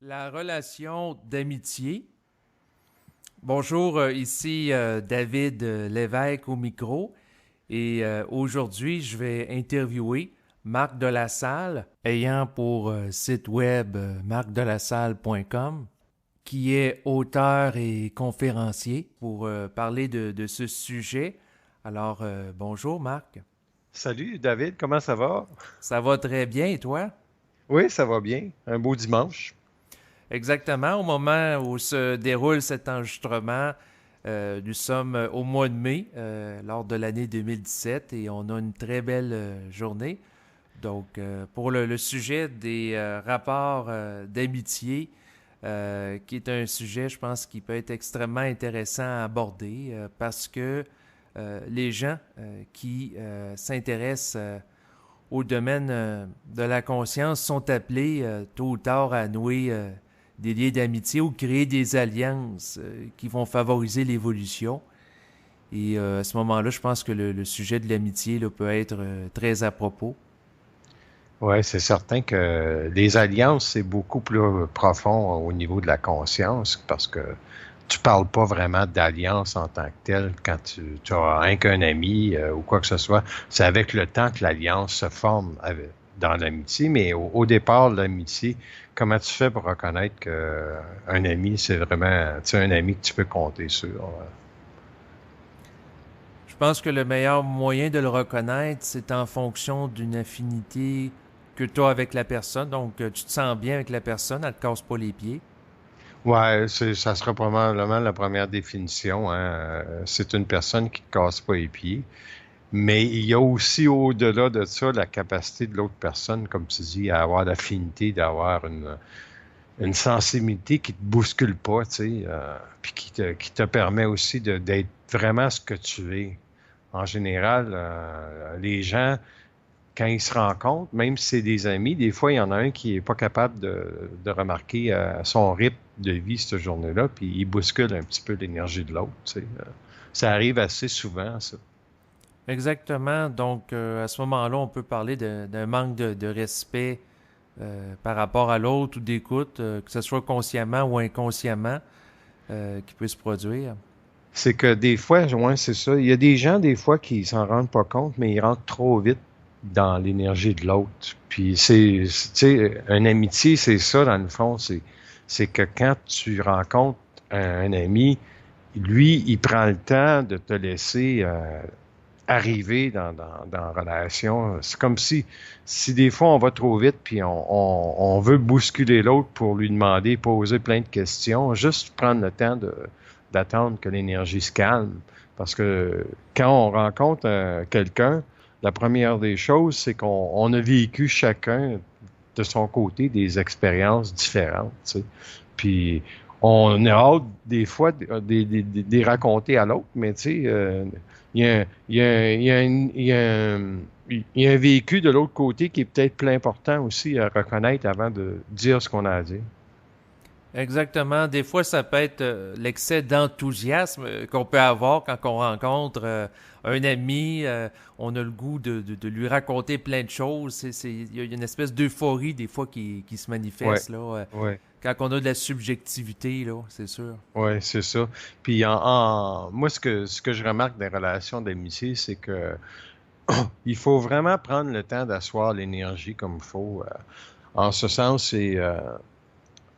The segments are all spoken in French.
La relation d'amitié. Bonjour, ici David Lévesque au micro et aujourd'hui je vais interviewer Marc Delassalle, ayant pour site web marcdelassalle.com, qui est auteur et conférencier pour parler de ce sujet. Alors, bonjour Marc. Salut David, comment ça va? Ça va très bien et toi? Oui, ça va bien. Un beau dimanche. Exactement, au moment où se déroule cet enregistrement, nous sommes au mois de mai, lors de l'année 2017, et on a une très belle journée. Donc, pour le sujet des rapports d'amitié, qui est un sujet, je pense, qui peut être extrêmement intéressant à aborder, parce que les gens qui s'intéressent au domaine de la conscience sont appelés tôt ou tard à nouer des liens d'amitié ou créer des alliances qui vont favoriser l'évolution. Et à ce moment-là, je pense que le sujet de l'amitié là, peut être très à propos. Oui, c'est certain que les alliances, c'est beaucoup plus profond au niveau de la conscience parce que tu parles pas vraiment d'alliance en tant que telle quand tu as un qu'un ami ou quoi que ce soit. C'est avec le temps que l'alliance se forme dans l'amitié, mais au départ, l'amitié, comment tu fais pour reconnaître qu'un ami, c'est vraiment, tu sais, un ami que tu peux compter sur? Je pense que le meilleur moyen de le reconnaître, c'est en fonction d'une affinité que tu as avec la personne. Donc, tu te sens bien avec la personne, elle ne te casse pas les pieds. Ouais, ça sera probablement la première définition, hein. C'est une personne qui ne casse pas les pieds. Mais il y a aussi au-delà de ça la capacité de l'autre personne, comme tu dis, à avoir l'affinité, d'avoir une sensibilité qui te bouscule pas, tu sais, puis qui te permet aussi d'être vraiment ce que tu es. En général, les gens, quand ils se rencontrent, même si c'est des amis, des fois, il y en a un qui est pas capable de remarquer son rythme de vie cette journée-là, puis il bouscule un petit peu l'énergie de l'autre. Tu sais. Ça arrive assez souvent, ça. Exactement. Donc, à ce moment-là, on peut parler d'un manque de respect par rapport à l'autre ou d'écoute, que ce soit consciemment ou inconsciemment, qui peut se produire. C'est que des fois, ouais, c'est ça. Il y a des gens, des fois, qui s'en rendent pas compte, mais ils rentrent trop vite dans l'énergie de l'autre. Puis tu sais, une amitié, c'est ça, dans le fond. C'est que quand tu rencontres un ami, lui, il prend le temps de te laisser arriver dans la relation. C'est comme si des fois on va trop vite puis on veut bousculer l'autre pour lui demander, poser plein de questions, juste prendre le temps d'attendre que l'énergie se calme. Parce que quand on rencontre quelqu'un, la première des choses, c'est qu'on a vécu chacun de son côté des expériences différentes, tu sais. Puis on a hâte des fois de les raconter à l'autre, mais tu sais, il y a, il y a, il y a, il y a un vécu de l'autre côté qui est peut-être plus important aussi à reconnaître avant de dire ce qu'on a à dire. Exactement. Des fois, ça peut être l'excès d'enthousiasme qu'on peut avoir quand on rencontre un ami. On a le goût de lui raconter plein de choses. Il y a une espèce d'euphorie des fois qui se Ouais, manifeste là, ouais, quand on a de la subjectivité, là, c'est sûr. ouais, c'est ça. Puis moi, ce que je remarque des relations d'amitié, c'est que il faut vraiment prendre le temps d'asseoir l'énergie comme il faut. En ce sens,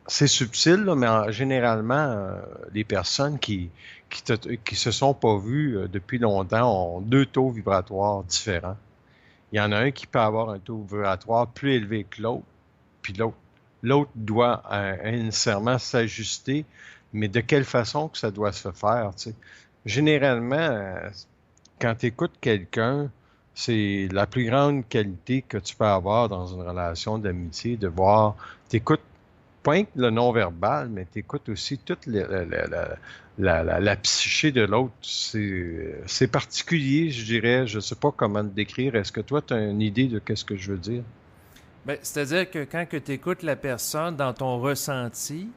c'est subtil, là, mais généralement, les personnes qui se sont pas vues depuis longtemps ont deux taux vibratoires différents. Il y en a un qui peut avoir un taux vibratoire plus élevé que l'autre, puis l'autre doit nécessairement s'ajuster, mais de quelle façon que ça doit se faire, tu sais. Généralement, quand tu écoutes quelqu'un, c'est la plus grande qualité que tu peux avoir dans une relation d'amitié, de voir, t'écoutes pas que le non-verbal, mais tu écoutes aussi toute la psyché de l'autre. C'est particulier, je dirais. Je sais pas comment le décrire. Est-ce que toi, tu as une idée de qu'est-ce que je veux dire? Ben, c'est-à-dire que quand tu écoutes la personne dans ton ressenti,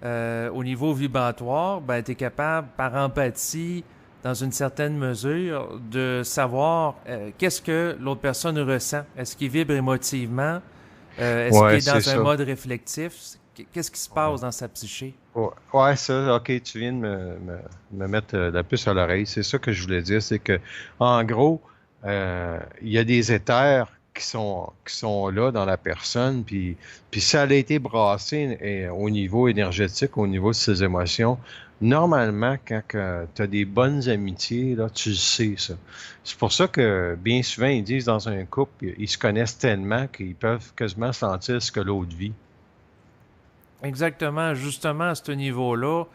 au niveau vibratoire, ben, tu es capable, par empathie, dans une certaine mesure, de savoir qu'est-ce que l'autre personne ressent. Est-ce qu'il vibre émotivement? Est-ce qu'il Ouais, est c'est dans un ça. mode réflectif? Qu'est-ce qui se passe dans sa psyché? Ouais, ouais, ça, ok, tu viens de me mettre la puce à l'oreille. C'est ça que je voulais dire, c'est que, en gros, il y a des éthers qui sont là dans la personne, puis ça a été brassé au niveau énergétique, au niveau de ses émotions. Normalement, quand tu as des bonnes amitiés, là, tu le sais, ça. C'est pour ça que, bien souvent, ils disent dans un couple, ils se connaissent tellement qu'ils peuvent quasiment sentir ce que l'autre vit. Exactement, justement à ce niveau-là,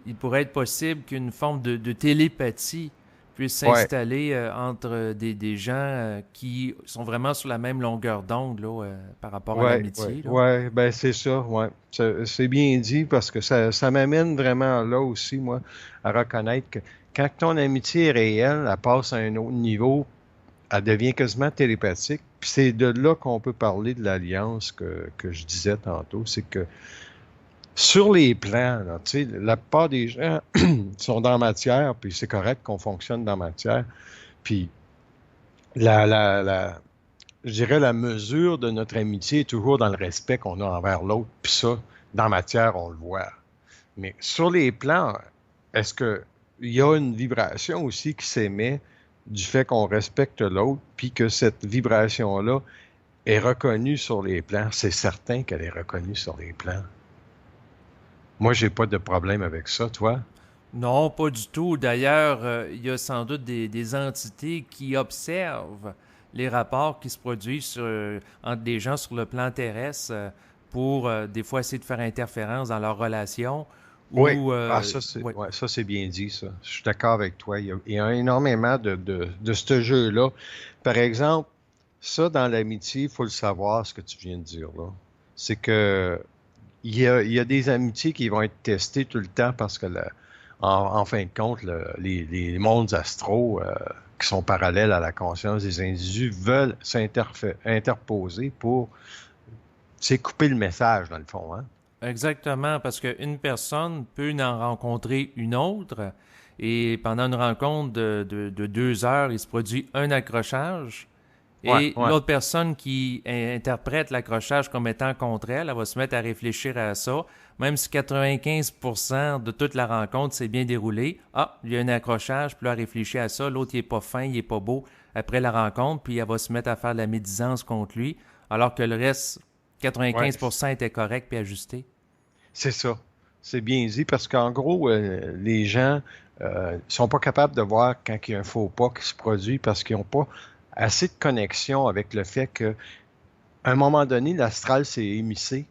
il pourrait être possible qu'une forme de télépathie puisse Ouais. s'installer entre des gens qui sont vraiment sur la même longueur d'onde là, par rapport à Ouais, ouais, l'amitié, là. ouais, ben c'est ça, ouais. C'est bien dit parce que ça m'amène vraiment là aussi, moi, à reconnaître que quand ton amitié est réelle, elle passe à un autre niveau, elle devient quasiment télépathique. Puis c'est de là qu'on peut parler de l'alliance que je disais tantôt. C'est que sur les plans, là, tu sais, la plupart des gens sont dans la matière, puis c'est correct qu'on fonctionne dans la matière. Puis la, je dirais la mesure de notre amitié est toujours dans le respect qu'on a envers l'autre. Puis ça, dans la matière, on le voit. Mais sur les plans, est-ce que il y a une vibration aussi qui s'émet du fait qu'on respecte l'autre, puis que cette vibration-là est reconnue sur les plans? C'est certain qu'elle est reconnue sur les plans. Moi, j'ai pas de problème avec ça, toi? Non, pas du tout. D'ailleurs, il y a sans doute des entités qui observent les rapports qui se produisent entre des gens sur le plan terrestre pour des fois essayer de faire interférence dans leurs relations Oui. ou Ah, ça, c'est ouais, ouais, ça, c'est bien dit, ça. Je suis d'accord avec toi. Il y a énormément de ce jeu-là. Par exemple, ça, dans l'amitié, il faut le savoir, ce que tu viens de dire là. C'est que il y a des amitiés qui vont être testées tout le temps parce que, en fin de compte, les mondes astraux qui sont parallèles à la conscience des individus veulent interposer pour, c'est couper le message, dans le fond, hein? exactement, parce qu'une personne peut en rencontrer une autre et pendant une rencontre de 2 heures, il se produit un accrochage. Ouais, Et ouais. l'autre personne qui interprète l'accrochage comme étant contre elle, elle va se mettre à réfléchir à ça. Même si 95% de toute la rencontre s'est bien déroulée, ah, il y a un accrochage, puis là, elle réfléchit à ça, l'autre, il est pas fin, il est pas beau après la rencontre, puis elle va se mettre à faire de la médisance contre lui, alors que le reste, Ouais, 95% était correct puis ajusté. c'est ça. C'est bien dit parce qu'en gros, les gens sont pas capables de voir quand il y a un faux pas qui se produit parce qu'ils n'ont pas assez de connexion avec le fait que, à un moment donné, l'astral s'est émissé,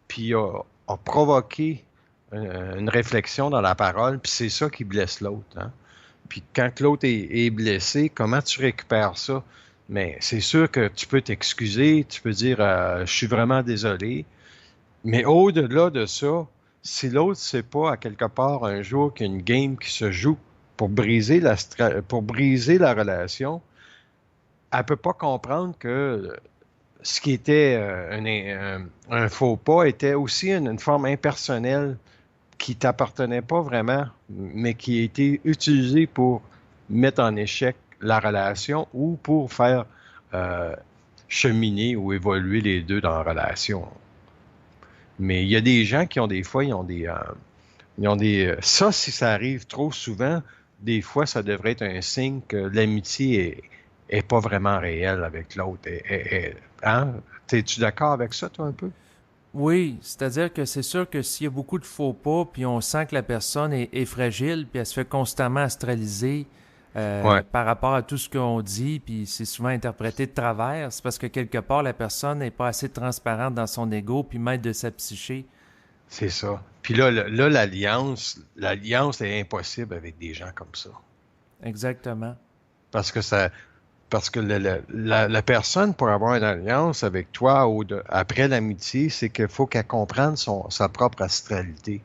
puis a provoqué une réflexion dans la parole, puis c'est ça qui blesse l'autre, hein. Puis quand l'autre est blessé, comment tu récupères ça? Mais c'est sûr que tu peux t'excuser, tu peux dire je suis vraiment désolé, mais au-delà de ça, si l'autre sait pas à quelque part un jour qu'il y a une game qui se joue pour briser la relation, elle peut pas comprendre que ce qui était un faux pas était aussi une forme impersonnelle qui t'appartenait pas vraiment, mais qui a été utilisée pour mettre en échec la relation ou pour faire euh, cheminer ou évoluer les deux dans la relation. Mais il y a des gens qui ont des fois, ça, si ça arrive trop souvent, des fois, ça devrait être un signe que l'amitié est pas vraiment réelle avec l'autre. Hein? T'es-tu d'accord avec ça, toi, un peu? Oui, c'est-à-dire que c'est sûr que s'il y a beaucoup de faux pas, puis on sent que la personne est fragile, puis elle se fait constamment astraliser Ouais, par rapport à tout ce qu'on dit, puis c'est souvent interprété de travers, c'est parce que quelque part la personne n'est pas assez transparente dans son ego, puis maître de sa psyché. c'est ça. Puis là, l'alliance est impossible avec des gens comme ça. Exactement. Parce que la personne, pour avoir une alliance avec toi après l'amitié, c'est qu'il faut qu'elle comprenne sa propre astralité.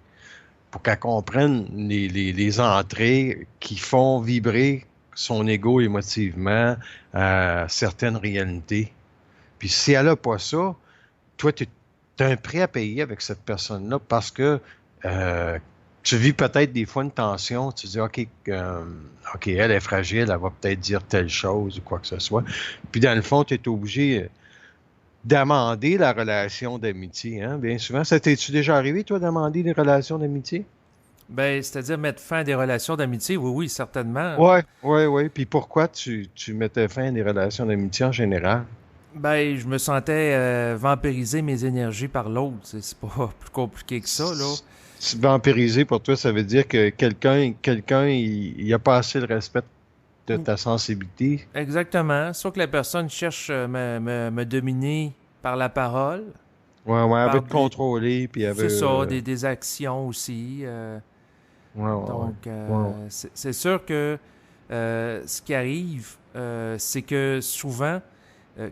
Pour qu'elle comprenne les entrées qui font vibrer son ego émotivement à certaines réalités. Puis si elle n'a pas ça, toi, tu as un prix à payer avec cette personne-là parce que euh, tu vis peut-être des fois une tension, tu dis, OK, elle est fragile, elle va peut-être dire telle chose ou quoi que ce soit. Puis dans le fond, tu es obligé, d'amender la relation d'amitié, hein, bien souvent. Ça t'es-tu déjà arrivé, toi, d'amender les relations d'amitié? Ben, c'est-à-dire mettre fin à des relations d'amitié, oui, oui, certainement. Ouais, ouais, ouais. Puis pourquoi tu mettais fin à des relations d'amitié en général? Ben, je me sentais vampiriser mes énergies par l'autre. C'est pas plus compliqué que ça, là. Vampiriser, pour toi, ça veut dire que quelqu'un, il a pas assez le respect de Ou- ta sensibilité. Exactement. Soit que la personne cherche me dominer par la parole, Ouais, ouais, elle veut par te des, contrôler, puis elle c'est veut... ça, des actions aussi. Ouais, ouais, ouais. Donc, Ouais, ouais. c'est sûr que ce qui arrive, c'est que souvent,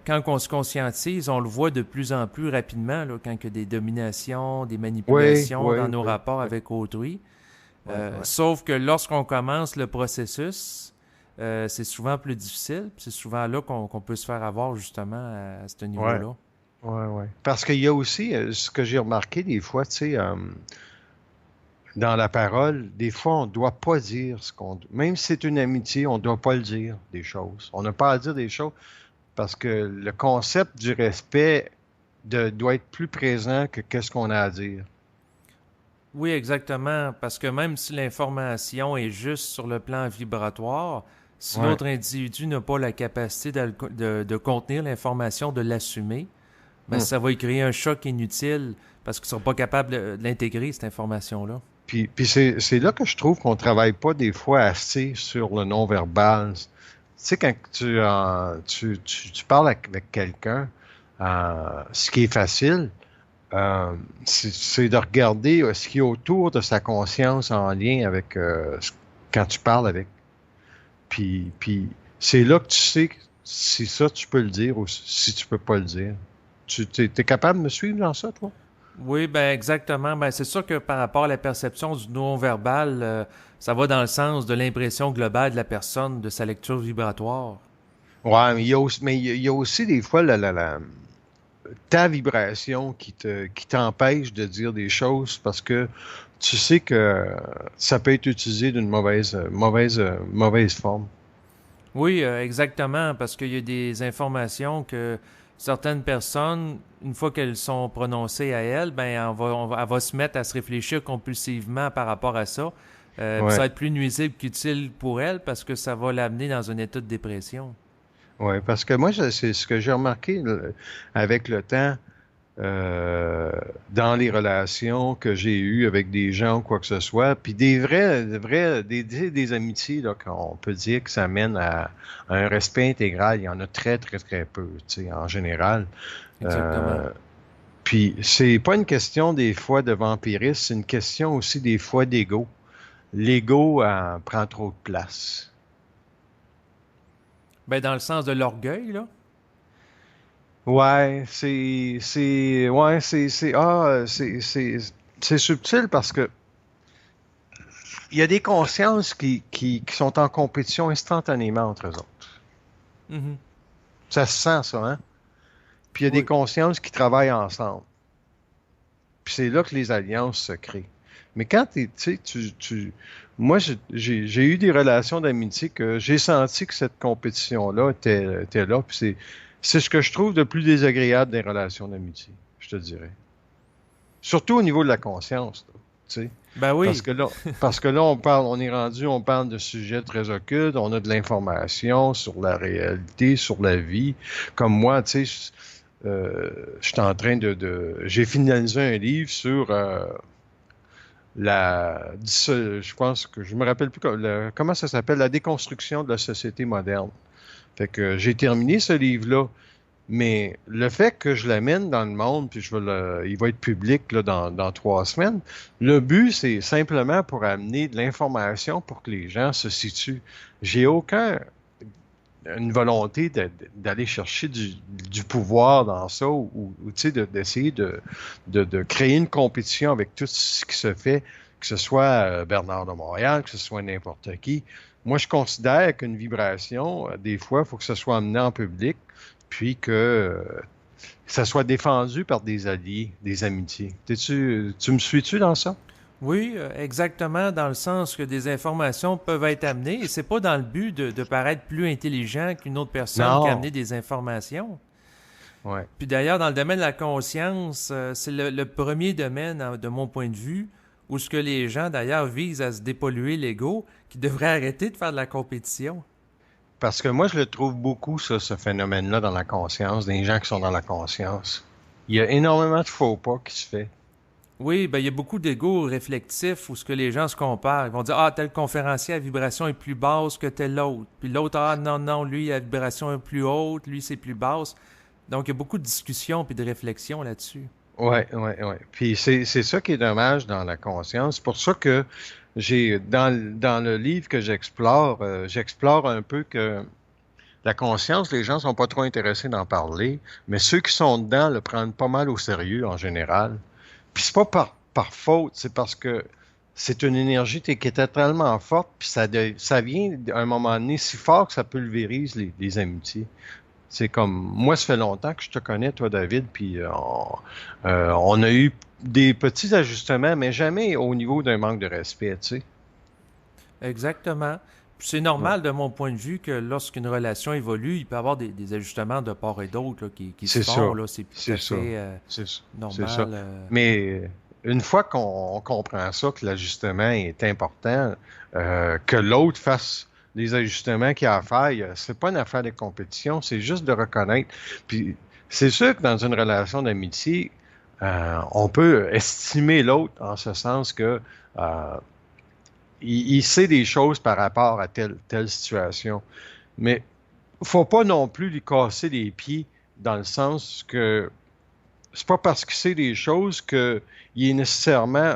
quand on se conscientise, on le voit de plus en plus rapidement, là, quand il y a des dominations, des Ouais, manipulations dans ouais, nos ouais, rapports ouais, avec autrui. ouais, ouais. Sauf que lorsqu'on commence le processus, c'est souvent plus difficile. C'est souvent là qu'on peut se faire avoir justement à ce Ouais, niveau-là. ouais, ouais. Parce qu'il y a aussi, ce que j'ai remarqué des fois, tu sais, dans la parole, des fois, on ne doit pas dire ce qu'on... Même si c'est une amitié, on ne doit pas le dire, des choses. On n'a pas à dire des choses parce que le concept du respect doit être plus présent que qu'est-ce qu'on a à dire. Oui, exactement. Parce que même si l'information est juste sur le plan vibratoire, si Ouais. l'autre individu n'a pas la capacité de contenir l'information, de l'assumer, ben Hmm. ça va y créer un choc inutile parce qu'ils ne sont pas capables de l'intégrer, cette information-là. Puis c'est là que je trouve qu'on travaille pas des fois assez sur le non-verbal. Tu sais, quand tu parles avec quelqu'un, ce qui est facile, c'est de regarder ce qui est autour de sa conscience en lien avec quand tu parles avec. Puis c'est là que tu sais si ça tu peux le dire ou si tu peux pas le dire. T'es capable de me suivre dans ça, toi? Oui, ben exactement. Ben c'est sûr que par rapport à la perception du non-verbal, ça va dans le sens de l'impression globale de la personne, de sa lecture vibratoire. Ouais, mais il y a aussi des fois ta vibration qui t'empêche de dire des choses parce que tu sais que ça peut être utilisé d'une mauvaise forme. Oui, exactement, parce qu'il y a des informations que certaines personnes, une fois qu'elles sont prononcées à elles, ben elle va se mettre à se réfléchir compulsivement par rapport à ça. Puis ça Ouais, va être plus nuisible qu'utile pour elle parce que ça va l'amener dans un état de dépression. ouais, parce que moi, c'est ce que j'ai remarqué avec le temps euh, dans les relations que j'ai eues avec des gens ou quoi que ce soit, puis des amitiés là, qu'on peut dire que ça mène à un respect intégral. Il y en a très, très, très peu, tu sais, en général. Exactement. Euh, Puis c'est pas une question des fois de vampirisme, c'est une question aussi des fois d'ego. L'ego prend trop de place. Ben dans le sens de l'orgueil, là. Ouais, ouais, c'est subtil parce que il y a des consciences qui sont en compétition instantanément entre eux autres. Mhm. Ça se sent, ça, hein? Puis il y a des Oui. consciences qui travaillent ensemble. Puis c'est là que les alliances se créent. Mais quand tu sais, moi, j'ai eu des relations d'amitié que j'ai senti que cette compétition-là était là. Puis c'est ce que je trouve de plus désagréable des relations d'amitié, je te dirais. Surtout au niveau de la conscience, là, tu sais. Ben Parce oui. que là, on parle de sujets très occultes, on a de l'information sur la réalité, sur la vie. Comme moi, tu sais, je suis en train j'ai finalisé un livre sur je pense que je me rappelle plus comment ça s'appelle, la déconstruction de la société moderne. Fait que j'ai terminé ce livre-là, mais le fait que je l'amène dans le monde, puis il va être public là, dans 3 semaines, le but, c'est simplement pour amener de l'information pour que les gens se situent. J'ai aucun une volonté d'aller chercher du pouvoir dans ça tu sais, d'essayer de créer une compétition avec tout ce qui se fait, que ce soit Bernard de Montréal, que ce soit n'importe qui. Moi, je considère qu'une vibration, des fois, il faut que ce soit amené en public, puis que ça soit défendu par des alliés, des amitiés. Tu me suis-tu dans ça? Oui, exactement, dans le sens que des informations peuvent être amenées, et c'est pas dans le but de paraître plus intelligent qu'une autre personne qui a Non. amené des informations. Ouais. Puis d'ailleurs, dans le domaine de la conscience, c'est le premier domaine, de mon point de vue, où ce que les gens, d'ailleurs, visent à se dépolluer l'ego, qui devraient arrêter de faire de la compétition. Parce que moi, je le trouve beaucoup, ça, ce phénomène-là dans la conscience, des gens qui sont dans la conscience. Il y a énormément de faux pas qui se fait. Oui, ben il y a beaucoup d'ego réflectif où ce que les gens se comparent. Ils vont dire, ah, tel conférencier à vibration est plus basse que tel autre. Puis l'autre, ah, non, non, lui, la vibration est plus haute, lui, c'est plus basse. Donc, il y a beaucoup de discussions puis de réflexions là-dessus. Ouais, ouais, ouais. Puis c'est ça qui est dommage dans la conscience. C'est pour ça que dans le livre que j'explore, j'explore un peu que la conscience, les gens sont pas trop intéressés d'en parler, mais ceux qui sont dedans le prennent pas mal au sérieux en général. Puis c'est pas par faute, c'est parce que c'est une énergie qui est tellement forte, puis ça vient à un moment donné si fort que ça pulvérise les amitiés. C'est comme, moi, ça fait longtemps que je te connais, toi, David, puis on a eu des petits ajustements, mais jamais au niveau d'un manque de respect, tu sais. Exactement. Puis c'est Ouais. normal de mon point de vue que lorsqu'une relation évolue, il peut y avoir des ajustements de part et d'autre là, qui se C'est font. ça, Là, c'est tout à c'est ça, fait c'est ça, c'est ça. normal. Mais une fois qu'on comprend ça, que l'ajustement est important, que l'autre fasse les ajustements qu'il a à faire, c'est pas une affaire de compétition, c'est juste de reconnaître. Puis c'est sûr que dans une relation d'amitié, on peut estimer l'autre en ce sens que euh, il sait des choses par rapport à telle situation. Mais faut pas non plus lui casser les pieds dans le sens que c'est pas parce qu'il sait des choses que il est nécessairement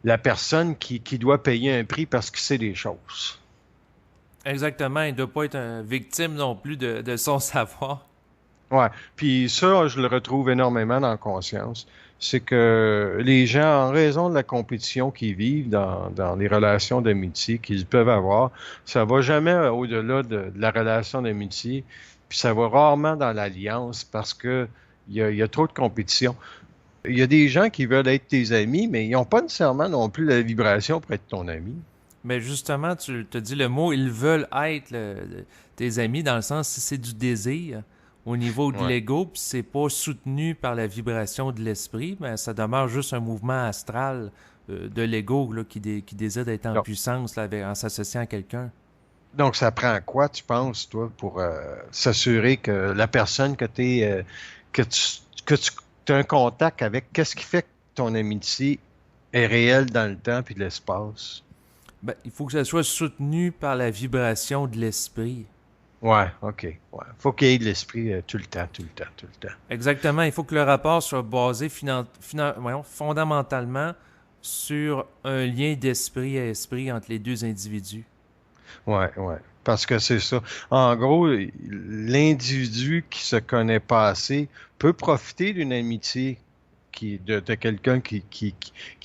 la personne qui doit payer un prix parce qu'il sait des choses. Exactement. Il ne doit pas être victime non plus de son savoir. Ouais. Puis ça, je le retrouve énormément dans la conscience. C'est que les gens, en raison de la compétition qu'ils vivent dans les relations d'amitié qu'ils peuvent avoir, ça va jamais au-delà de la relation d'amitié, puis ça va rarement dans l'alliance parce que il y a trop de compétition. Il y a des gens qui veulent être tes amis, mais ils n'ont pas nécessairement non plus la vibration pour être ton ami. Mais justement, tu te dis le mot, ils veulent être tes amis dans le sens si c'est du désir au niveau de Ouais. l'ego, puis c'est pas soutenu par la vibration de l'esprit, mais ça demeure juste un mouvement astral de l'ego là, qui désire d'être en Donc, puissance là, en s'associant à quelqu'un. donc, ça prend quoi, tu penses, toi, pour s'assurer que la personne que tu as un contact avec, qu'est-ce qui fait que ton amitié est réelle dans le temps puis de l'espace? Ben, il faut que ça soit soutenu par la vibration de l'esprit. Ouais, OK. Ouais. Faut qu'il y ait de l'esprit tout le temps, tout le temps, tout le temps. Exactement, il faut que le rapport soit basé fondamentalement sur un lien d'esprit à esprit entre les deux individus. Ouais, ouais. Parce que c'est ça. En gros, l'individu qui se connaît pas assez peut profiter d'une amitié de quelqu'un qui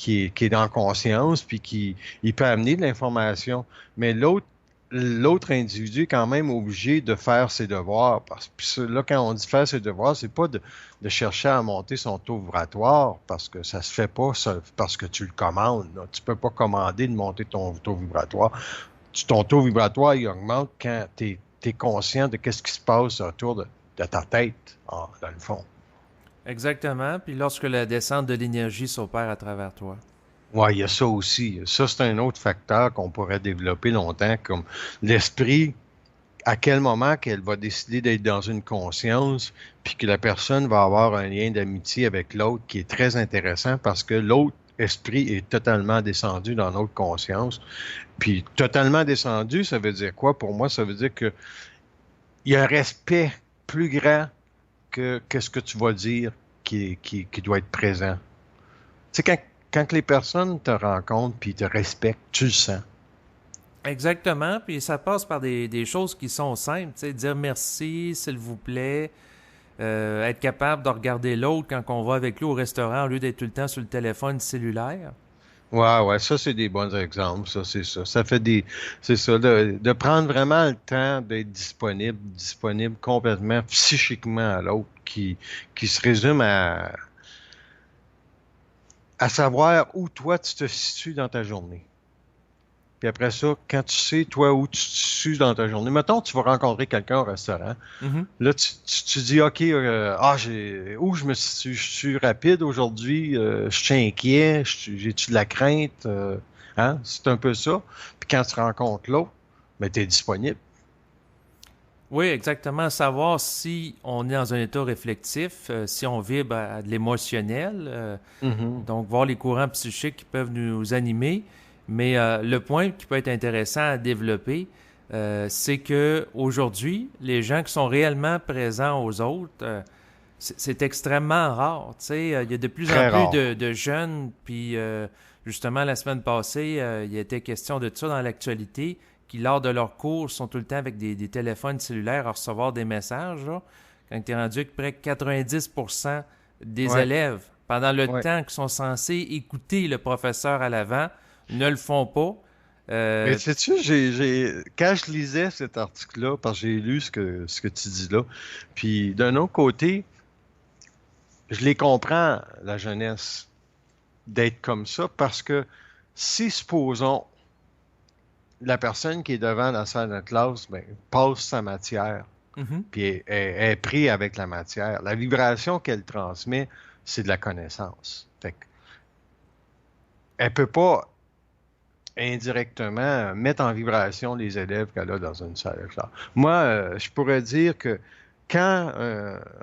est dans conscience, puis il peut amener de l'information. Mais l'autre individu est quand même obligé de faire ses devoirs. Puis là, quand on dit faire ses devoirs, c'est pas de chercher à monter son taux vibratoire, parce que ça se fait pas parce que tu le commandes, là. Tu peux pas commander de monter ton taux vibratoire. Ton taux vibratoire, il augmente quand tu es conscient de qu'est-ce qui se passe autour de ta tête, dans le fond. Exactement, puis lorsque la descente de l'énergie s'opère à travers toi. Ouais, il y a ça aussi. Ça, c'est un autre facteur qu'on pourrait développer longtemps, comme l'esprit, à quel moment qu'elle va décider d'être dans une conscience, puis que la personne va avoir un lien d'amitié avec l'autre qui est très intéressant parce que l'autre esprit est totalement descendu dans notre conscience. Puis totalement descendu, ça veut dire quoi? Pour moi, ça veut dire que il y a un respect plus grand que ce que tu vas dire qui doit être présent. Tu sais, quand les personnes te rencontrent puis te respectent, tu le sens. Exactement, puis ça passe par des choses qui sont simples, tu sais, dire merci, s'il vous plaît, être capable de regarder l'autre quand on va avec lui au restaurant au lieu d'être tout le temps sur le téléphone cellulaire. Ouais, ouais, ça, c'est des bons exemples, ça, c'est ça. C'est ça, de prendre vraiment le temps d'être disponible complètement psychiquement à l'autre, qui se résume à savoir où toi tu te situes dans ta journée. Puis après ça, quand tu sais, toi, où tu te situes dans ta journée, mettons, tu vas rencontrer quelqu'un au restaurant. Mhm. Là, tu dis, OK, où je me situe? Je suis rapide aujourd'hui, je suis inquiet, j'ai-tu de la crainte? Hein? C'est un peu ça. Puis quand tu rencontres l'autre, ben, tu es disponible. Oui, exactement. Savoir si on est dans un état réflectif, si on vibre à de l'émotionnel, Mhm. donc voir les courants psychiques qui peuvent nous animer. Mais le point qui peut être intéressant à développer, c'est que aujourd'hui, les gens qui sont réellement présents aux autres, c'est extrêmement rare. Tu sais, il y a de plus en Très plus rare. de jeunes, puis justement la semaine passée, il y était question de ça dans l'actualité, qui lors de leurs cours sont tout le temps avec des téléphones cellulaires à recevoir des messages. Là, quand tu es rendu que près de 90% des Ouais, élèves, pendant le ouais. temps qu'ils sont censés écouter le professeur à l'avant, ne le font pas. Mais Euh, sais-tu, quand je lisais cet article-là, parce que j'ai lu ce que tu dis là, puis d'un autre côté, je les comprends, la jeunesse, d'être comme ça, parce que si, supposons, la personne qui est devant la salle de classe, ben, passe sa matière, mhm. puis est pris avec la matière, la vibration qu'elle transmet, c'est de la connaissance. Fait elle peut pas indirectement mettre en vibration les élèves qu'elle a dans une salle de classe. Moi, je pourrais dire que quand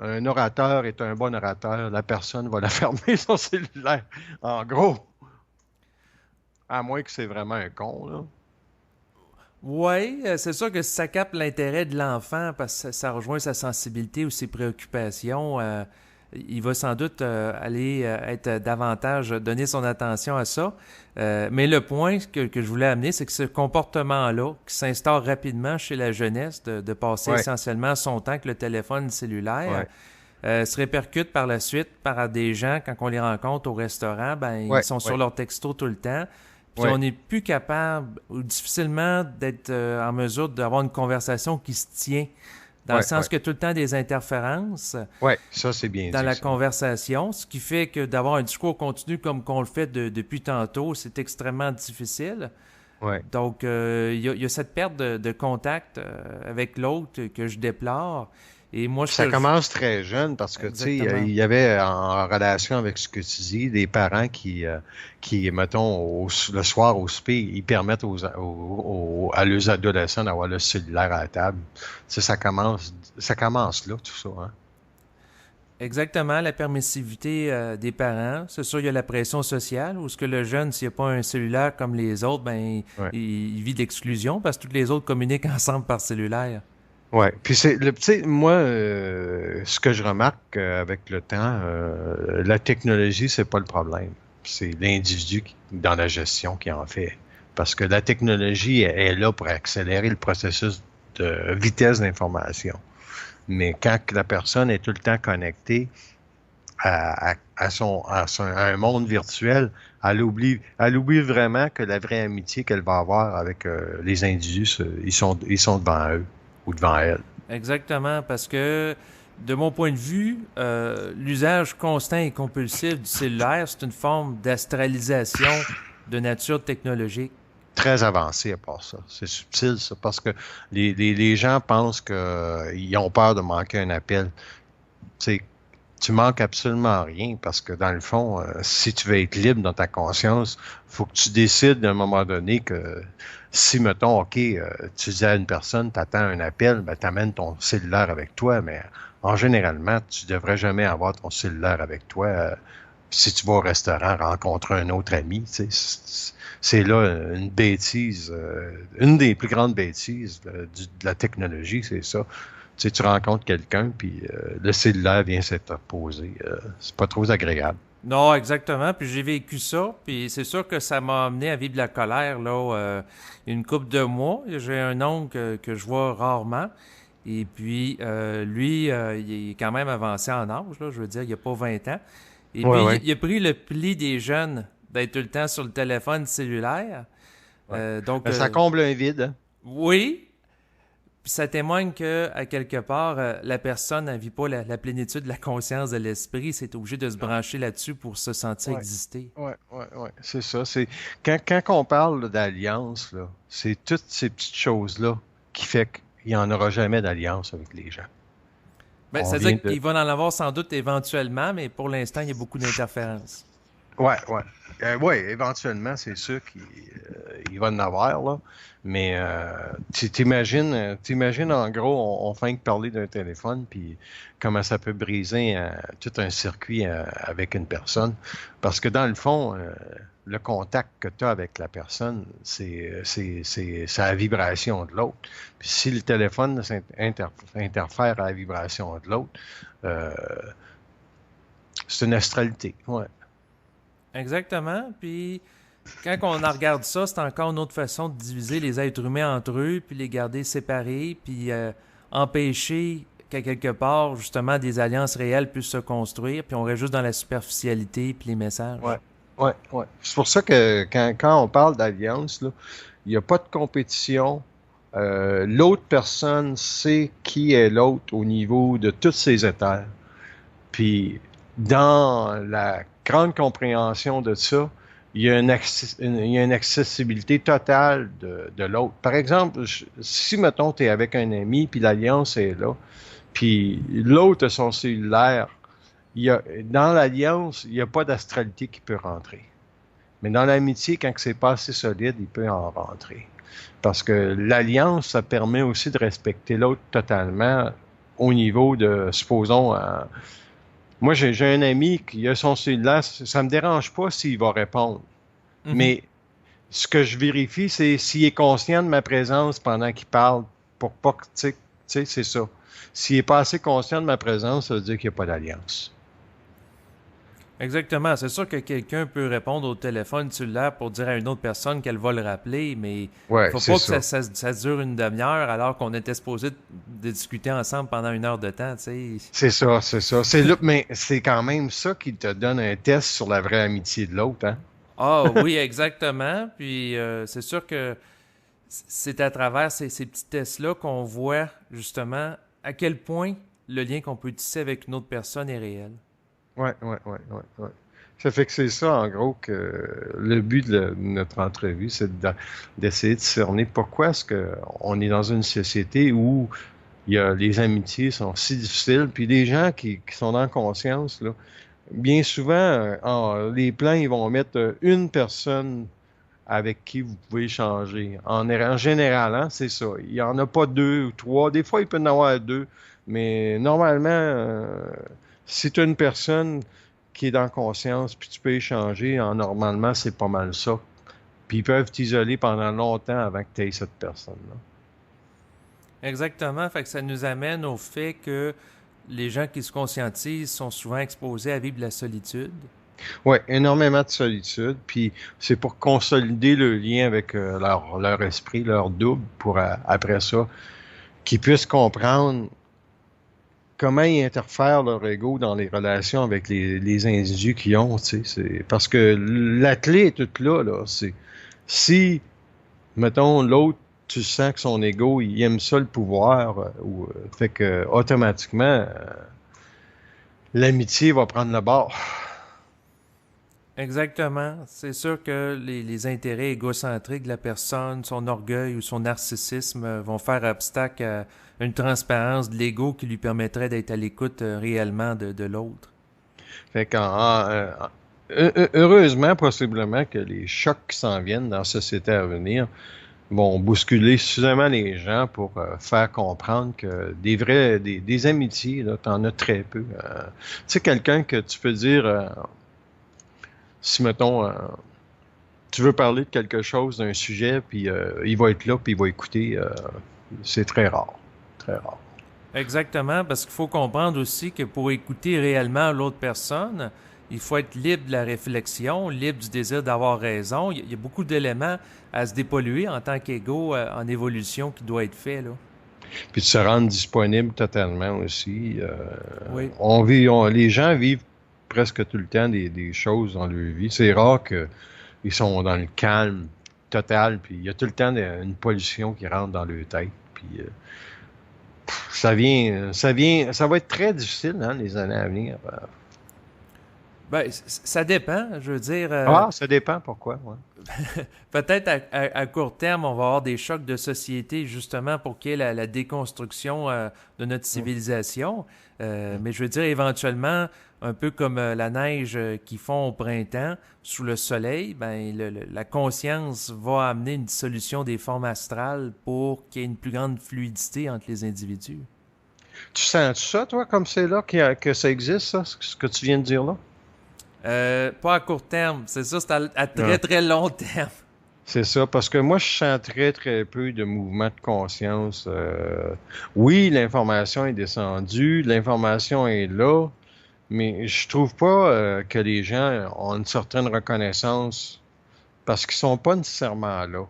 un orateur est un bon orateur, la personne va la fermer son cellulaire. En gros, à moins que c'est vraiment un con, là. Oui, c'est sûr que si ça capte l'intérêt de l'enfant parce que ça rejoint sa sensibilité ou ses préoccupations, il va sans doute aller être davantage donner son attention à ça. Mais le point que je voulais amener, c'est que ce comportement-là, qui s'instaure rapidement chez la jeunesse, de passer Ouais, essentiellement son temps avec le téléphone cellulaire, ouais, se répercute par la suite par des gens, quand on les rencontre au restaurant, ben ils ouais, sont sur ouais, leur texto tout le temps. Puis on ouais, n'est plus capable ou difficilement d'être en mesure d'avoir une conversation qui se tient. Dans le ouais, sens ouais, qu'il y a tout le temps des interférences ouais, ça c'est bien dans dit, la ça. conversation, ce qui fait que d'avoir un discours continu comme qu'on le fait depuis tantôt, c'est extrêmement difficile. Ouais. Donc, il y a cette perte de contact avec l'autre que je déplore. Et moi, Puis ça commence très jeune parce que, tu sais, Exactement. il y avait en relation avec ce que tu dis, des parents qui mettons, le soir au souper, ils permettent à leurs adolescents d'avoir le cellulaire à la table. Tu sais, ça commence là, tout ça, hein. Exactement, la permissivité des parents. C'est sûr, il y a la pression sociale, où ce que le jeune, s'il n'a pas un cellulaire comme les autres, ben, Ouais. il vit d'exclusion parce que tous les autres communiquent ensemble par cellulaire. Ouais. Puis tu sais, moi, ce que je remarque avec le temps, la technologie, c'est pas le problème. C'est l'individu dans la gestion qui en fait. Parce que la technologie est là pour accélérer le processus de vitesse d'information. Mais quand la personne est tout le temps connectée à un monde virtuel, elle oublie vraiment que la vraie amitié qu'elle va avoir avec les individus, ils sont devant eux ou devant elle. Exactement, parce que de mon point de vue, l'usage constant et compulsif du cellulaire, c'est une forme d'astralisation de nature technologique. Très avancé à part ça. C'est subtil, ça, parce que les gens pensent qu'ils ont peur de manquer un appel. Tu sais, tu manques absolument rien parce que dans le fond, si tu veux être libre dans ta conscience, faut que tu décides à un moment donné que si, mettons, OK, tu dis à une personne, tu attends un appel, ben, tu amènes ton cellulaire avec toi, mais en généralement, tu devrais jamais avoir ton cellulaire avec toi. Si tu vas au restaurant, rencontrer un autre ami, tu sais, c'est là une bêtise, une des plus grandes bêtises de la technologie, c'est ça. Tu sais, tu rencontres quelqu'un, puis le cellulaire vient s'interposer. C'est pas trop agréable. Non, exactement. Puis j'ai vécu ça. Puis c'est sûr que ça m'a amené à vivre de la colère, là, une couple de mois. J'ai un oncle que je vois rarement. Et puis, lui, il est quand même avancé en âge, là. Je veux dire, il a pas 20 ans. Et Ouais, puis, ouais, il a pris le pli des jeunes d'être tout le temps sur le téléphone cellulaire. ouais. Donc, Ben, ça comble un vide, hein. oui, puis ça témoigne que, à quelque part, la personne ne vit pas la plénitude de la conscience de l'esprit. C'est obligé de se Non. brancher là-dessus pour se sentir Ouais, exister. ouais, ouais. ouais, c'est ça. Quand on parle là, d'alliance, là, c'est toutes ces petites choses-là qui fait qu'il n'y en aura jamais d'alliance avec les gens. Ben, On vient c'est-à-dire de. qu'il va en avoir sans doute éventuellement, mais pour l'instant, il y a beaucoup d'interférences. Ouais, ouais. Ouais, éventuellement, c'est sûr qu'il va en avoir, là. Mais t'imagines, en gros, on fait que parler d'un téléphone, puis comment ça peut briser tout un circuit avec une personne. Parce que dans le fond, le contact que tu as avec la personne, c'est la vibration de l'autre. Puis si le téléphone interfère à la vibration de l'autre, euh, c'est une astralité. Ouais. Exactement. Puis quand on en regarde ça, c'est encore une autre façon de diviser les êtres humains entre eux, puis les garder séparés, puis empêcher qu'à quelque part, justement, des alliances réelles puissent se construire, puis on reste juste dans la superficialité, puis les Ouais, messages. ouais, ouais. C'est pour ça que quand on parle d'alliance, là, il n'y a pas de compétition. L'autre personne sait qui est l'autre au niveau de tous ses états. Puis, dans la grande compréhension de ça, il y a il y a une accessibilité totale de l'autre. Par exemple, si, mettons, tu es avec un ami, puis l'alliance est là, puis l'autre a son cellulaire, dans l'alliance, il n'y a pas d'astralité qui peut rentrer. Mais dans l'amitié, quand c'est pas assez solide, il peut en rentrer. Parce que l'alliance, ça permet aussi de respecter l'autre totalement au niveau de, supposons, moi j'ai un ami qui a son cellulaire, ça me dérange pas s'il va répondre. Mhm. Mais ce que je vérifie, c'est s'il est conscient de ma présence pendant qu'il parle, pour pas que, tu sais, c'est ça. S'il est pas assez conscient de ma présence, ça veut dire qu'il n'y a pas d'alliance. Exactement. C'est sûr que quelqu'un peut répondre au téléphone cellulaire pour dire à une autre personne qu'elle va le rappeler, mais il Ouais, faut c'est pas que ça. ça dure une demi-heure alors qu'on était supposé de discuter ensemble pendant 1 heure de temps, tu sais. C'est ça, c'est ça. Mais c'est quand même ça qui te donne un test sur la vraie amitié de l'autre, hein? Ah oui, exactement. Puis c'est sûr que c'est à travers ces petits tests-là qu'on voit justement à quel point le lien qu'on peut tisser avec une autre personne est réel. Ouais, ouais, ouais, ouais, ouais. Ça fait que c'est ça, en gros, que le but de notre entrevue, c'est d'essayer de cerner pourquoi est-ce qu'on est dans une société où les amitiés sont si difficiles, puis les gens qui sont dans conscience, là, bien souvent, les plans, ils vont mettre une personne avec qui vous pouvez échanger. En général, hein, c'est ça. Il n'y en a pas deux ou trois. Des fois, il peut y en avoir deux. Mais normalement, si tu as une personne qui est dans conscience, puis tu peux échanger, normalement, c'est pas mal ça. Puis ils peuvent t'isoler pendant longtemps avant que tu aies cette personne-là. Exactement. Fait que ça nous amène au fait que les gens qui se conscientisent sont souvent exposés à vivre la solitude. Oui, énormément de solitude. Puis c'est pour consolider le lien avec leur esprit, leur double, pour après ça, qu'ils puissent comprendre comment ils interfèrent leur ego dans les relations avec les individus qu'ils ont, tu sais. Parce que la clé est toute là, là. C'est si, mettons, l'autre, tu sens que son ego, il aime ça le pouvoir, fait que automatiquement, l'amitié va prendre le bord. Exactement. C'est sûr que les intérêts égocentriques de la personne, son orgueil ou son narcissisme vont faire obstacle à une transparence de l'ego qui lui permettrait d'être à l'écoute réellement de l'autre. Fait heureusement, possiblement que les chocs qui s'en viennent dans la société à venir vont bousculer suffisamment les gens pour faire comprendre que des amitiés, là, t'en as très peu. Tu sais, quelqu'un que tu peux dire, si mettons, tu veux parler de quelque chose, d'un sujet, puis il va être là, puis il va écouter, c'est très rare. Très rare. Exactement, parce qu'il faut comprendre aussi que pour écouter réellement l'autre personne, il faut être libre de la réflexion, libre du désir d'avoir raison. Il y a beaucoup d'éléments à se dépolluer en tant qu'ego en évolution qui doit être fait, là. Puis de se rendre disponible totalement aussi. Oui. Les gens vivent presque tout le temps des choses dans leur vie. C'est rare qu'ils sont dans le calme total, puis il y a tout le temps une pollution qui rentre dans leur tête. Puis ça va être très difficile, hein, les années à venir. Ben, ça dépend, je veux dire. Ah, ça dépend pourquoi, ouais. Peut-être à court terme, on va avoir des chocs de société justement pour qu'il y ait la déconstruction de notre Mm. civilisation. Mais je veux dire, éventuellement, un peu comme la neige qu'ils font au printemps sous le soleil, ben, la conscience va amener une dissolution des formes astrales pour qu'il y ait une plus grande fluidité entre les individus. Tu sens ça, toi, comme c'est là, que ça existe, ça, ce que tu viens de dire là? Pas à court terme, c'est ça, c'est à très très long terme. C'est ça, parce que moi, je sens très, très peu de mouvement de conscience. Oui, l'information est descendue, l'information est là, mais je trouve pas que les gens ont une certaine reconnaissance parce qu'ils sont pas nécessairement là.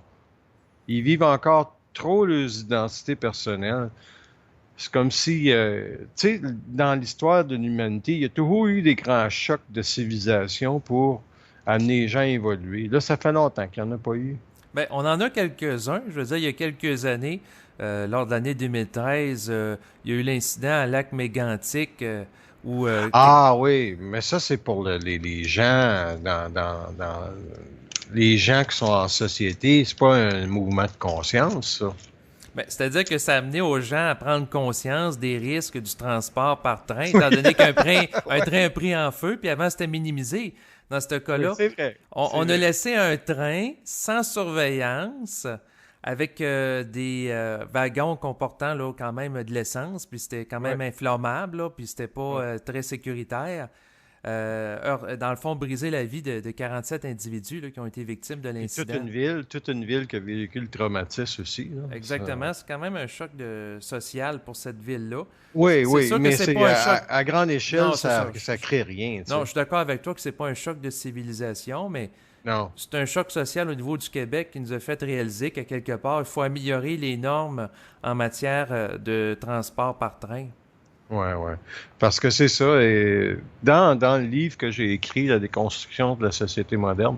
Ils vivent encore trop leurs identités personnelles. C'est comme si, tu sais, dans l'histoire de l'humanité, il y a toujours eu des grands chocs de civilisation pour amener les gens à évoluer. Là, ça fait longtemps qu'il n'y en a pas eu. Ben, on en a quelques-uns. Je veux dire, il y a quelques années, lors de l'année 2013, il y a eu l'incident à Lac Mégantic où... Ah oui, mais ça, c'est pour les gens les gens qui sont en société. C'est pas un mouvement de conscience, ça. ben, c'est-à-dire que ça a amené aux gens à prendre conscience des risques du transport par train, étant donné un train a pris en feu, puis avant, c'était minimisé. Dans ce Oui, cas-là, c'est vrai. C'est on a vrai. laissé un train sans surveillance avec des wagons comportant là, quand même de l'essence, puis c'était quand Ouais. même inflammable, là, puis c'était pas Ouais. très sécuritaire. Dans le fond, briser la vie de 47 individus là, qui ont été victimes de Puis l'incident. toute une ville qui a vécu le traumatisme aussi, là. Exactement, c'est quand même un choc social pour cette ville-là. Oui, C'est oui, sûr que mais c'est c'est pas un choc. à grande échelle, Non, c'est ça. ça crée rien, tu Non, sais. je suis d'accord avec toi que c'est pas un choc de civilisation, mais Non. c'est un choc social au niveau du Québec qui nous a fait réaliser qu'à quelque part, il faut améliorer les normes en matière de transport par train. Ouais, ouais. Parce que c'est ça. Et dans le livre que j'ai écrit, La déconstruction de la société moderne,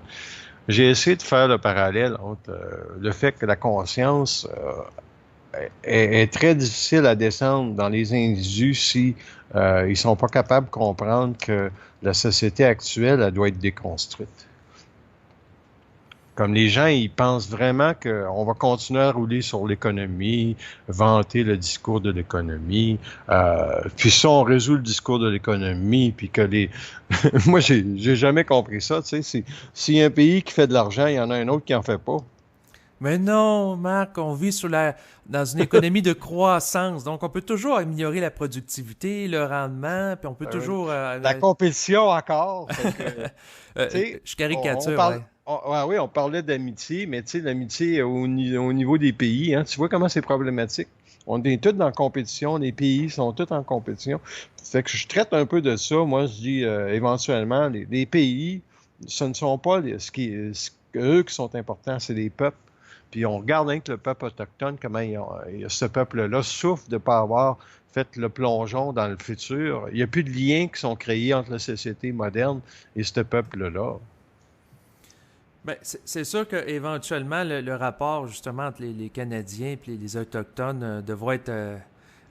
j'ai essayé de faire le parallèle entre le fait que la conscience est très difficile à descendre dans les individus si ils sont pas capables de comprendre que la société actuelle, elle doit être déconstruite. Comme les gens, ils pensent vraiment qu'on va continuer à rouler sur l'économie, vanter le discours de l'économie, puis ça, on résout le discours de l'économie, puis que les... Moi, j'ai jamais compris ça, tu sais. S'il y a un pays qui fait de l'argent, il y en a un autre qui en fait pas. Mais non, Marc, on vit dans une économie de croissance, donc on peut toujours améliorer la productivité, le rendement, puis on peut Oui. toujours... La compétition encore. Fait que, tu sais, je on caricature, parle, ouais. ouais, oui, on parlait d'amitié, mais tu sais, l'amitié au niveau des pays, hein, tu vois comment c'est problématique. On est tous en compétition, les pays sont tous en compétition. Fait que je traite un peu de ça. Moi, je dis éventuellement, les pays, ce ne sont pas eux qui sont importants, c'est les peuples. Puis on regarde avec le peuple autochtone, comment ce peuple-là souffre de ne pas avoir fait le plongeon dans le futur. Il n'y a plus de liens qui sont créés entre la société moderne et ce peuple-là. Ben, c'est sûr qu'éventuellement, le rapport justement entre les Canadiens et les Autochtones devra être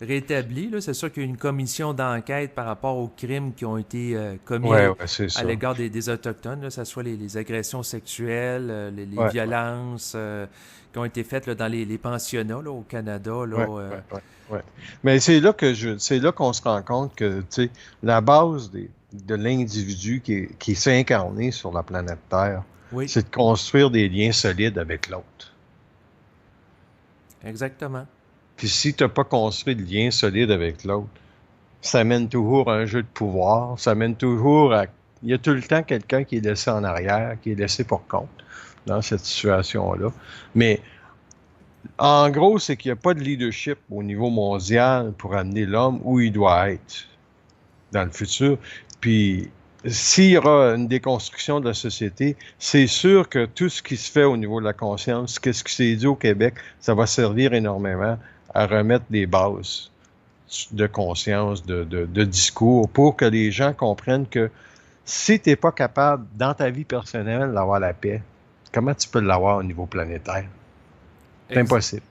rétabli. Là. C'est sûr qu'il y a une commission d'enquête par rapport aux crimes qui ont été commis Ouais, ouais, c'est à ça. l'égard des Autochtones, là, que ce soit les agressions sexuelles, les Ouais, violences qui ont été faites là, dans les pensionnats là, au Canada. ouais, Là, ouais, ouais, ouais. Mais c'est là qu'on se rend compte que, tu sais, la base de l'individu qui s'est incarné sur la planète Terre, oui, c'est de construire des liens solides avec l'autre. exactement. Puis si tu n'as pas construit de liens solides avec l'autre, ça mène toujours à un jeu de pouvoir, ça mène toujours à... Il y a tout le temps quelqu'un qui est laissé en arrière, qui est laissé pour compte dans cette situation-là. Mais en gros, c'est qu'il n'y a pas de leadership au niveau mondial pour amener l'homme où il doit être dans le futur. Puis s'il y aura une déconstruction de la société, c'est sûr que tout ce qui se fait au niveau de la conscience, ce qui s'est dit au Québec, ça va servir énormément à remettre des bases de conscience, de discours, pour que les gens comprennent que si tu n'es pas capable, dans ta vie personnelle, d'avoir la paix, comment tu peux l'avoir au niveau planétaire? C'est Ex- impossible.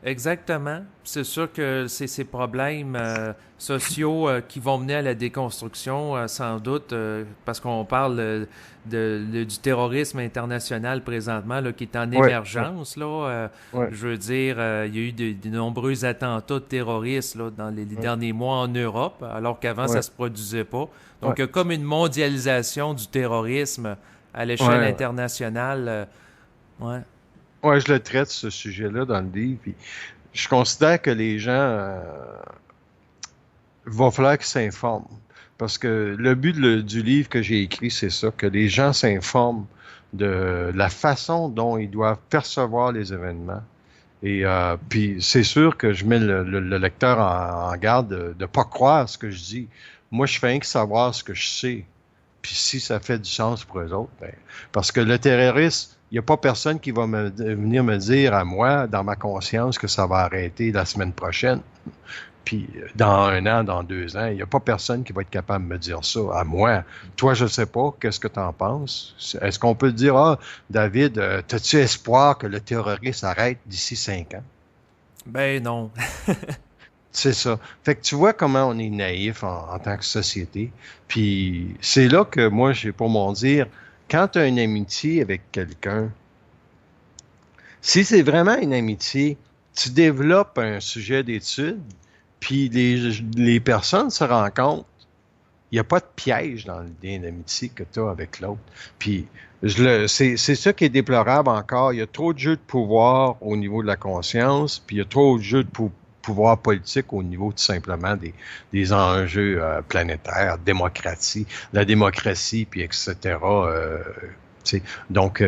Exactement. C'est sûr que c'est ces problèmes sociaux qui vont mener à la déconstruction, sans doute, parce qu'on parle du terrorisme international présentement, là, qui est en Ouais, ouais, émergence. Là, ouais, je veux dire, il y a eu de nombreux attentats terroristes là, dans les ouais, derniers mois en Europe, alors qu'avant, ça ouais, se produisait pas. ouais, Donc, il y a comme une mondialisation du terrorisme à l'échelle ouais. internationale. Ouais. Ouais, je le traite, ce sujet-là, dans le livre. Puis je considère que les gens, va falloir qu'ils s'informent. Parce que le but du livre que j'ai écrit, c'est ça, que les gens s'informent de la façon dont ils doivent percevoir les événements. Et puis c'est sûr que je mets le lecteur en garde de ne pas croire ce que je dis. Moi, je fais rien que savoir ce que je sais. Puis si ça fait du sens pour eux autres, ben, parce que le terroriste, il n'y a pas personne qui va venir me dire à moi, dans ma conscience, que ça va arrêter la semaine prochaine. Puis dans 1 an, dans 2 ans, il n'y a pas personne qui va être capable de me dire ça à moi. Toi, je ne sais pas, qu'est-ce que tu en penses? Est-ce qu'on peut dire, ah, David, as-tu espoir que le terroriste arrête d'ici 5 ans? Ben non. C'est ça. Fait que tu vois comment on est naïf en tant que société. Puis c'est là que moi, j'ai pour mon dire, quand tu as une amitié avec quelqu'un, si c'est vraiment une amitié, tu développes un sujet d'étude, puis les personnes se rendent compte, il n'y a pas de piège dans le lien d'amitié que tu as avec l'autre. Puis c'est ça qui est déplorable encore. Il y a trop de jeux de pouvoir au niveau de la conscience, puis il y a trop de jeux de pouvoir politique au niveau tout simplement des enjeux planétaires, démocratie, la démocratie, puis etc. Tu sais. Donc,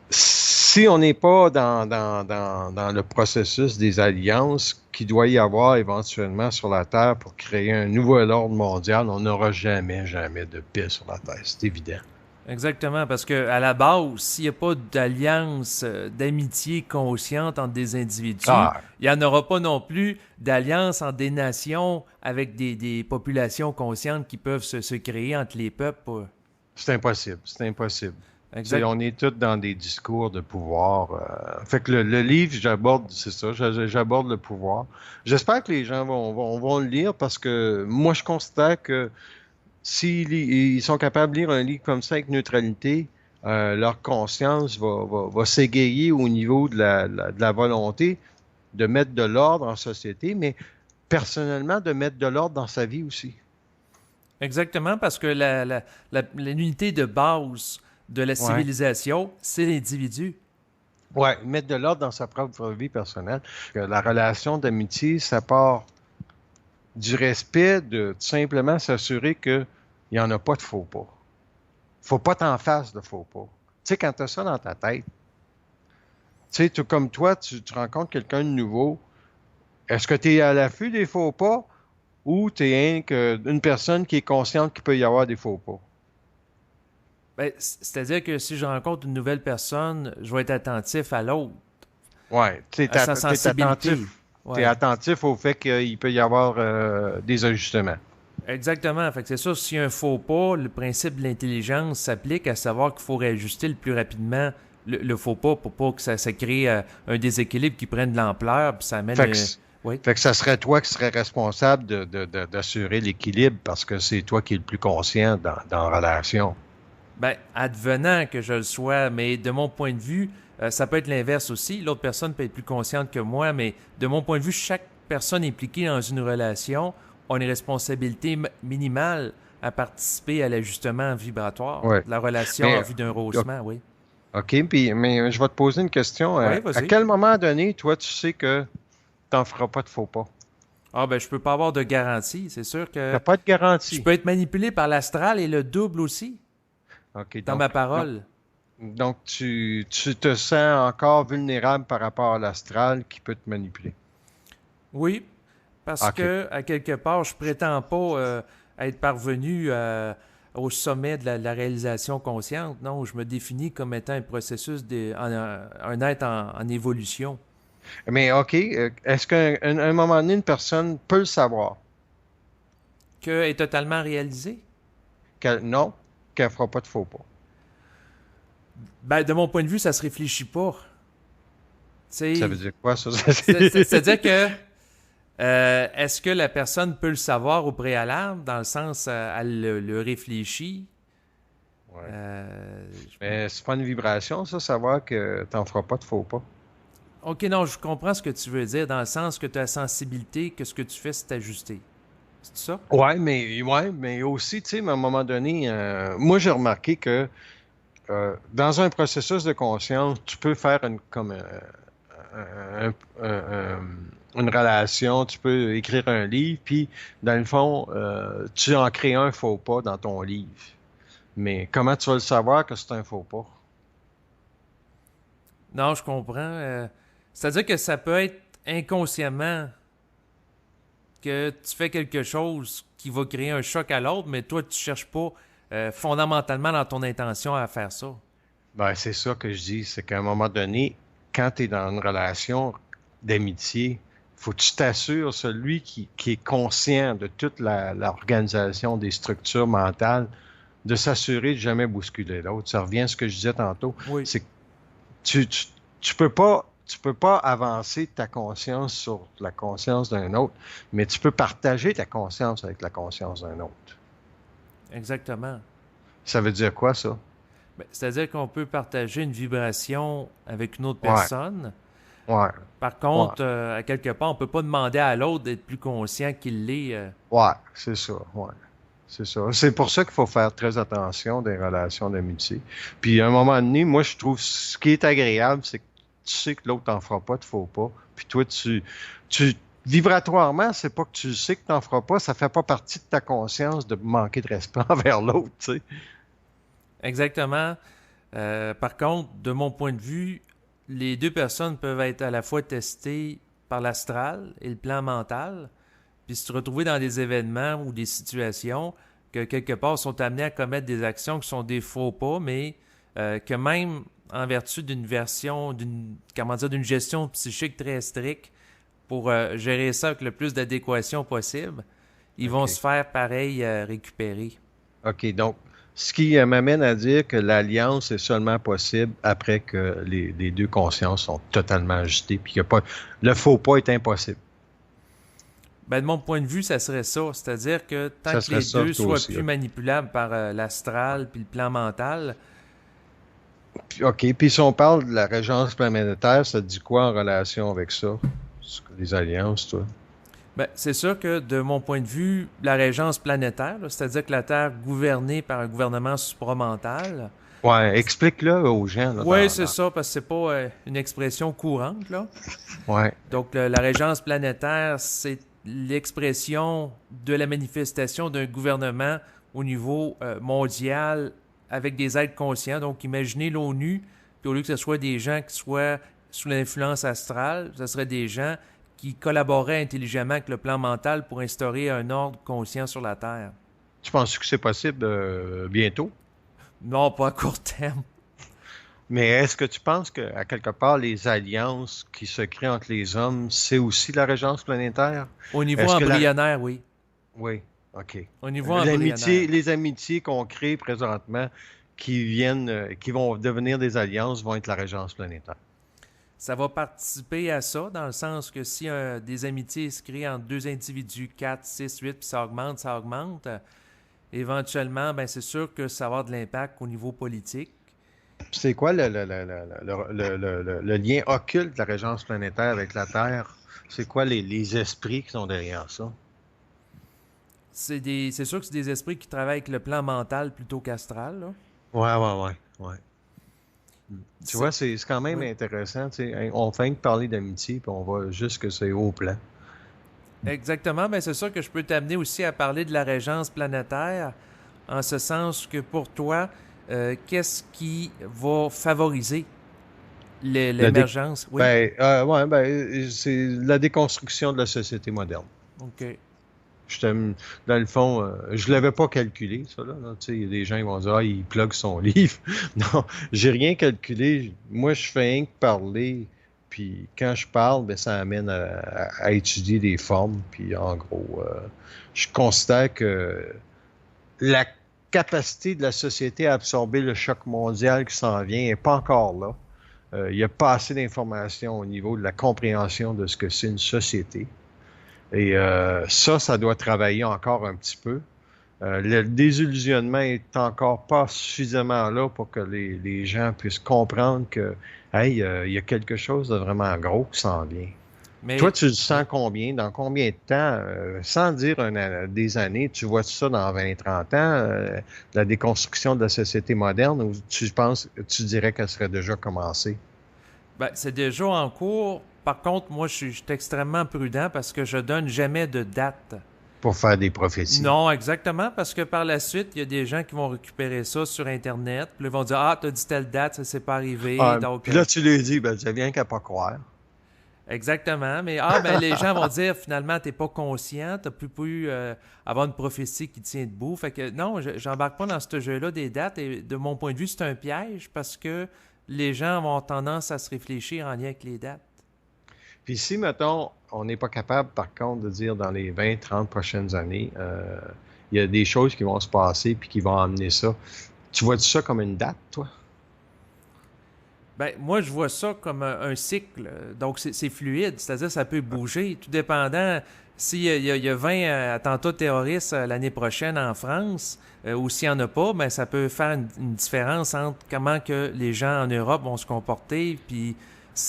si on n'est pas dans le processus des alliances qu'il doit y avoir éventuellement sur la Terre pour créer un nouvel ordre mondial, on n'aura jamais, jamais de paix sur la Terre. C'est évident. Exactement, parce que à la base, s'il n'y a pas d'alliance, d'amitié consciente entre des individus, Ah, il n'y en aura pas non plus d'alliance entre des nations avec des populations conscientes qui peuvent se créer entre les peuples. c'est impossible. C'est impossible. C'est, Exact. on est tous dans des discours de pouvoir. Fait que le livre, j'aborde, c'est ça, j'aborde le pouvoir. J'espère que les gens vont le lire parce que moi, je constate que s'ils ils sont capables de lire un livre comme ça avec neutralité, leur conscience va s'égayer au niveau de la volonté de mettre de l'ordre en société, mais personnellement, de mettre de l'ordre dans sa vie aussi. Exactement, parce que l'unité de base de la Ouais. civilisation, c'est l'individu. Ouais, mettre de l'ordre dans sa propre vie personnelle. Que la relation d'amitié, ça part du respect de tout simplement s'assurer qu'il n'y en a pas de faux pas. Faut pas t'en fasses de faux pas. Tu sais, quand tu as ça dans ta tête, tu sais, tout comme toi, tu rencontres quelqu'un de nouveau, est-ce que tu es à l'affût des faux pas ou tu es une personne qui est consciente qu'il peut y avoir des faux pas? Ben, c'est-à-dire que si je rencontre une nouvelle personne, je vais être attentif à l'autre, Ouais, tu à sa es attentif. sensibilité. Tu es Ouais. attentif au fait qu'il peut y avoir des ajustements. Exactement. Fait que c'est sûr, s'il y a un faux pas, le principe de l'intelligence s'applique à savoir qu'il faut réajuster le plus rapidement le faux pas pour pas que ça crée un déséquilibre qui prenne de l'ampleur, puis ça amène... Fait que, Oui. fait que ça serait toi qui serais responsable d'assurer l'équilibre parce que c'est toi qui es le plus conscient dans la relation. Ben, advenant que je le sois, mais de mon point de vue, ça peut être l'inverse aussi. L'autre personne peut être plus consciente que moi, mais de mon point de vue, chaque personne impliquée dans une relation a une responsabilité minimale à participer à l'ajustement vibratoire Ouais. de la relation en Mais, vue d'un o- rehaussement, oui. OK, puis, mais je vais te poser une question. Oui, À vas-y. quel moment donné, toi, tu sais que t'en feras pas de faux pas? Ah, ben, je peux pas avoir de garantie. C'est sûr T'as que pas de je garantie. peux être manipulé par l'astral et le double aussi, OK, dans ma parole. donc tu te sens encore vulnérable par rapport à l'astral qui peut te manipuler. Oui, parce OK. que, à quelque part, je prétends pas être parvenu au sommet de la réalisation consciente. Non, je me définis comme étant un processus, un être en évolution. Mais OK, est-ce qu'à un moment donné, une personne peut le savoir? Que est totalement réalisé? Non, qu'elle fera pas de faux pas. Ben, de mon point de vue, ça se réfléchit pas. Ça veut dire quoi, ça? C'est-à-dire que est-ce que la personne peut le savoir au préalable, dans le sens, elle le réfléchit? Ouais. Euh, Mais c'est pas une vibration, ça, savoir que t'en feras pas de faux pas. ok, non, je comprends ce que tu veux dire, dans le sens que tu as la sensibilité, que ce que tu fais, c'est ajuster. C'est ça? Ouais, mais aussi, tu sais, à un moment donné, moi j'ai remarqué que dans un processus de conscience, tu peux faire un- un- une relation, tu peux écrire un livre, puis dans le fond, tu en crées un faux pas dans ton livre. Mais comment tu vas le savoir que c'est un faux pas? Non, je comprends. C'est-à-dire que ça peut être inconsciemment que tu fais quelque chose qui va créer un choc à l'autre, mais toi, tu cherches pas fondamentalement dans ton intention à faire ça. Ben, c'est ça que je dis, c'est qu'à un moment donné, quand tu es dans une relation d'amitié, faut que tu t'assures, celui qui est conscient de toute l'organisation des structures mentales, de s'assurer de jamais bousculer l'autre. Ça revient à ce que je disais tantôt. Oui, C'est que tu peux pas avancer ta conscience sur la conscience d'un autre, mais tu peux partager ta conscience avec la conscience d'un autre. exactement. Ça veut dire quoi, ça? Ben, c'est-à-dire qu'on peut partager une vibration avec une autre Ouais, personne. ouais, Par ouais. contre, à quelque part, on peut pas demander à l'autre d'être plus conscient qu'il l'est. Ouais, c'est ça, ouais. C'est ça. C'est pour ça qu'il faut faire très attention des relations d'amitié. Puis à un moment donné, moi, je trouve ce qui est agréable, c'est que tu sais que l'autre t'en fera pas, tu fais pas. Puis toi, vibratoirement, c'est pas que tu sais que t'en feras pas, ça fait pas partie de ta conscience de manquer de respect envers l'autre, tu sais. Exactement. Par contre, de mon point de vue, les deux personnes peuvent être à la fois testées par l'astral et le plan mental, puis se retrouver dans des événements ou des situations que quelque part sont amenés à commettre des actions qui sont des faux pas, mais que même en vertu d'une version, d'une gestion psychique très stricte pour gérer ça avec le plus d'adéquation possible, ils vont OK. se faire pareil récupérer. OK, donc, ce qui m'amène à dire que l'alliance est seulement possible après que les deux consciences sont totalement ajustées, puis qu'il y a pas, le faux pas est impossible. Ben, de mon point de vue, ça serait ça. C'est-à-dire que tant Ça que serait les ça, deux toi soient aussi. plus manipulables par l'astral puis le plan mental, OK, puis si on parle de la régence planétaire, ça te dit quoi en relation avec ça? Les alliances, toi? ben, c'est sûr que de mon point de vue, la régence planétaire, là, c'est-à-dire que la Terre gouvernée par un gouvernement supramental, Ouais, explique-le aux gens, là, oui, c'est ça, parce que c'est pas une expression courante, là. Ouais, Donc, la régence planétaire, c'est l'expression de la manifestation d'un gouvernement au niveau mondial avec des êtres conscients. Donc, imaginez l'ONU, puis au lieu que ce soit des gens qui soient sous l'influence astrale, ce serait des gens qui collaboraient intelligemment avec le plan mental pour instaurer un ordre conscient sur la Terre. tu penses que c'est possible bientôt? Non, pas à court terme. Mais est-ce que tu penses que, à quelque part, les alliances qui se créent entre les hommes, c'est aussi la régence planétaire? Au niveau Est-ce que la... embryonnaire, oui. Oui, OK. Au niveau embryonnaire. Les amitiés qu'on crée présentement qui vont devenir des alliances vont être la régence planétaire. Ça va participer à ça, dans le sens que si des amitiés se créent entre deux individus, 4, 6, 8, puis ça augmente, éventuellement, ben c'est sûr que ça va avoir de l'impact au niveau politique. C'est quoi le lien occulte de la régence planétaire avec la Terre? C'est quoi les esprits qui sont derrière ça? C'est sûr que c'est des esprits qui travaillent avec le plan mental plutôt qu'astral, là. Ouais. Tu C'est- vois, c'est quand même oui, intéressant. Tu sais, hein, on fait que parler d'amitié, puis on voit juste que c'est haut plan. exactement. Ben c'est sûr que je peux t'amener aussi à parler de la régence planétaire, en ce sens que pour toi, qu'est-ce qui va favoriser La dé- l'émergence? Oui. c'est la déconstruction de la société moderne. OK. Je t'aime, dans le fond, je l'avais pas calculé, ça, là. Tu sais, il y a des gens qui vont dire, ah, il plug son livre. Non, j'ai rien calculé. Moi, je fais rien que parler. Puis quand je parle, ben, ça amène à étudier des formes. Puis en gros, je considère que la capacité de la société à absorber le choc mondial qui s'en vient n'est pas encore là. Il n'y a pas assez d'informations au niveau de la compréhension de ce que c'est une société. Et ça doit travailler encore un petit peu. Le désillusionnement est encore pas suffisamment là pour que les gens puissent comprendre que, hey, il y a quelque chose de vraiment gros qui s'en vient. Toi, Mais tu le sens combien, dans combien de temps, sans dire des années, tu vois ça dans 20, 30 ans, la déconstruction de la société moderne, ou tu dirais qu'elle serait déjà commencée? ben, c'est déjà en cours. Par contre, moi, je suis extrêmement prudent parce que je donne jamais de date. Pour faire des prophéties. Non, exactement, parce que par la suite, il y a des gens qui vont récupérer ça sur Internet, puis ils vont dire, ah, t'as dit telle date, ça s'est pas arrivé, Ah, donc puis là, tu lui dis, ben, ça vient qu'à pas croire. exactement, mais ah, ben les gens vont dire, finalement, t'es pas conscient, t'as plus pu avoir une prophétie qui tient debout, fait que non, j'embarque pas dans ce jeu-là des dates, et de mon point de vue, c'est un piège, parce que les gens vont tendance à se réfléchir en lien avec les dates. Puis si, mettons, on n'est pas capable, par contre, de dire dans les 20, 30 prochaines années, il y a des choses qui vont se passer puis qui vont amener ça. Tu vois ça comme une date, toi? Ben, moi, je vois ça comme un cycle. Donc, c'est fluide, c'est-à-dire ça peut bouger, tout dépendant. S'il y a 20 attentats terroristes l'année prochaine en France, ou s'il n'y en a pas, ben, ça peut faire une différence entre comment que les gens en Europe vont se comporter. Puis,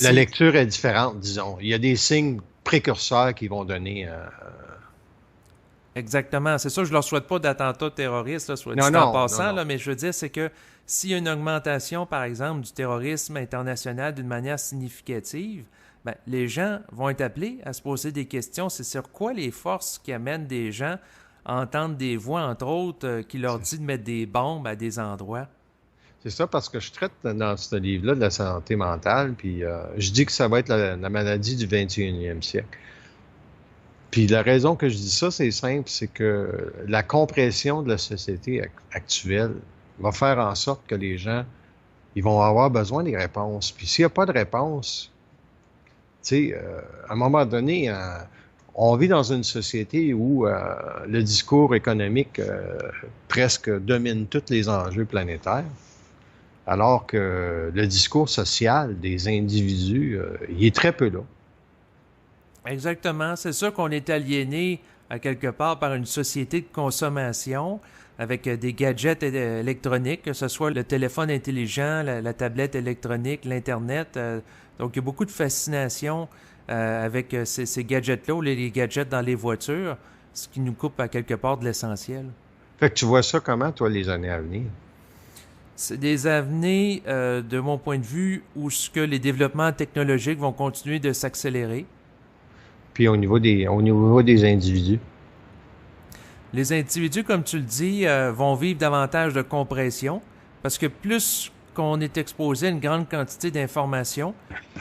La si. lecture est différente, disons. Il y a des signes précurseurs qui vont donner... Exactement. C'est sûr, je ne leur souhaite pas d'attentats terroristes, là, soit dit Non, en non, non, passant, non. là, mais je veux dire, c'est que s'il y a une augmentation, par exemple, du terrorisme international d'une manière significative, ben, les gens vont être appelés à se poser des questions. C'est sur quoi les forces qui amènent des gens à entendre des voix, entre autres, qui leur C'est disent de mettre des bombes à des endroits. c'est ça parce que je traite dans ce livre-là de la santé mentale, puis je dis que ça va être la maladie du 21e siècle. Puis la raison que je dis ça, c'est simple, c'est que la compression de la société actuelle va faire en sorte que les gens, ils vont avoir besoin des réponses. Puis s'il n'y a pas de réponse, tu sais, à un moment donné, on vit dans une société où le discours économique presque domine tous les enjeux planétaires, alors que le discours social des individus, il est très peu là. Exactement. C'est sûr qu'on est aliéné à quelque part par une société de consommation avec des gadgets électroniques, que ce soit le téléphone intelligent, la tablette électronique, l'Internet. Donc, il y a beaucoup de fascination avec ces gadgets-là ou les gadgets dans les voitures, ce qui nous coupe à quelque part de l'essentiel. Fait que tu vois ça comment, toi, les années à venir? C'est des avenues, de mon point de vue, où ce que les développements technologiques vont continuer de s'accélérer. Puis au niveau des individus. Les individus, comme tu le dis, vont vivre davantage de compression parce que plus qu'on est exposé à une grande quantité d'informations,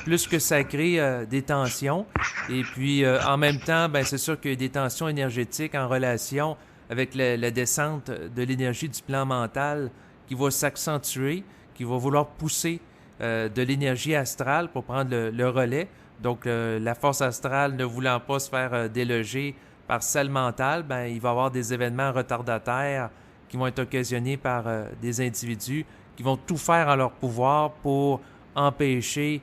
plus que ça crée des tensions. Et puis, en même temps, ben, c'est sûr qu'il y a des tensions énergétiques en relation avec la descente de l'énergie du plan mental qui va s'accentuer, qui va vouloir pousser de l'énergie astrale pour prendre le relais. Donc, la force astrale ne voulant pas se faire déloger par celle mentale, ben, il va y avoir des événements retardataires qui vont être occasionnés par des individus qui vont tout faire en leur pouvoir pour empêcher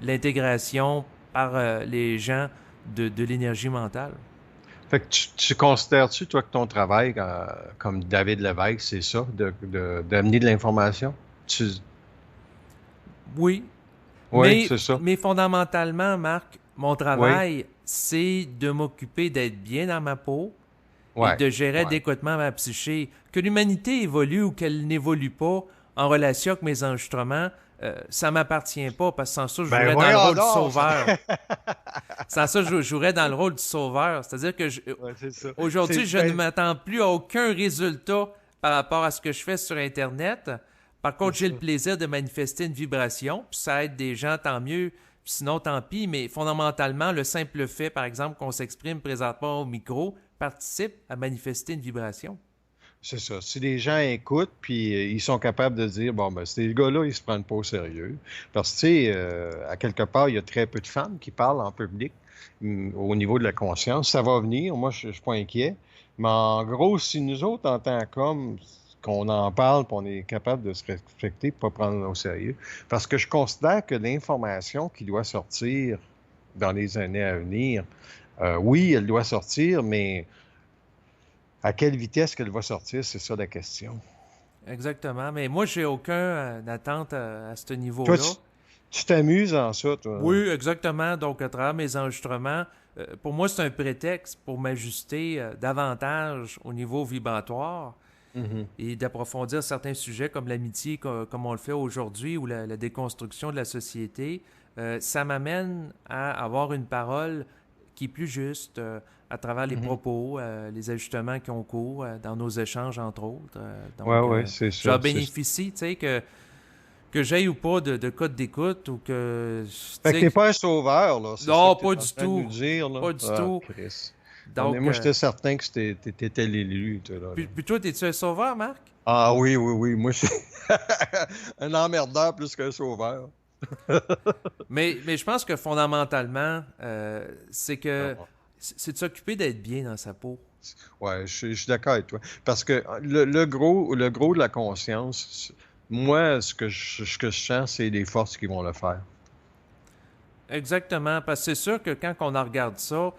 l'intégration par les gens de l'énergie mentale. Fait que tu considères-tu, toi, que ton travail, comme David Lévesque, c'est ça, d'amener de l'information? Oui, Oui, mais, c'est ça. mais fondamentalement, Marc, mon Oui, travail, c'est de m'occuper d'être bien dans ma peau et ouais, de gérer ouais. adéquatement ma psyché. Que l'humanité évolue ou qu'elle n'évolue pas en relation avec mes enregistrements, ça m'appartient pas parce que sans ça, je Ben jouerais dans le voyons rôle du donc! sauveur. Sans ça, je jouerais dans le rôle du sauveur. C'est-à-dire que Ouais, c'est ça. aujourd'hui, je ne m'attends plus à aucun résultat par rapport à ce que je fais sur Internet. Par C'est contre, j'ai ça. le plaisir de manifester une vibration, puis ça aide des gens, tant mieux. Puis sinon, tant pis. Mais fondamentalement, le simple fait, par exemple, qu'on s'exprime présentement au micro, participe à manifester une vibration. C'est ça. Si les gens écoutent, puis ils sont capables de dire, bon, ben, ces gars-là, ils se prennent pas au sérieux. Parce que, tu sais, à quelque part, il y a très peu de femmes qui parlent en public au niveau de la conscience. Ça va venir. Moi, je suis pas inquiet. Mais en gros, si nous autres, en tant qu'hommes, qu'on en parle, puis on est capable de se respecter, pas prendre au sérieux. Parce que je considère que l'information qui doit sortir dans les années à venir, oui, elle doit sortir, mais à quelle vitesse qu'elle va sortir, c'est ça la question. Exactement. Mais moi, j'ai aucune attente à ce Toi, niveau-là. tu t'amuses en ça, toi. Oui, exactement. Donc, à travers mes enregistrements, pour moi, c'est un prétexte pour m'ajuster davantage au niveau vibratoire Mhm. et d'approfondir certains sujets comme l'amitié, comme on le fait aujourd'hui, ou la déconstruction de la société. Ça m'amène à avoir une parole qui est plus juste à travers les Mhm. propos, les ajustements qui ont cours dans nos échanges, entre autres. Ouais, Donc, ouais, c'est ça. j'en bénéficie, tu sais, que j'aille ou pas de code d'écoute ou que, tu Fait que sais, t'es pas un sauveur, là. C'est ça non, que t'es pas en du train de nous tout. dire, là. Pas du Ah, tout. Chris. Donc, Moi, j'étais certain que t'étais l'élu, toi, là. puis toi, t'es-tu un sauveur, Marc? Ah oui, oui, oui. Moi, je suis un emmerdeur plus qu'un sauveur. Mais je pense que fondamentalement, c'est que Ah, c'est de s'occuper d'être bien dans sa peau. ouais, je suis d'accord avec toi. Parce que le gros de la conscience, moi, ce que je sens, c'est les forces qui vont le faire. Exactement, parce que c'est sûr que quand on en regarde ça,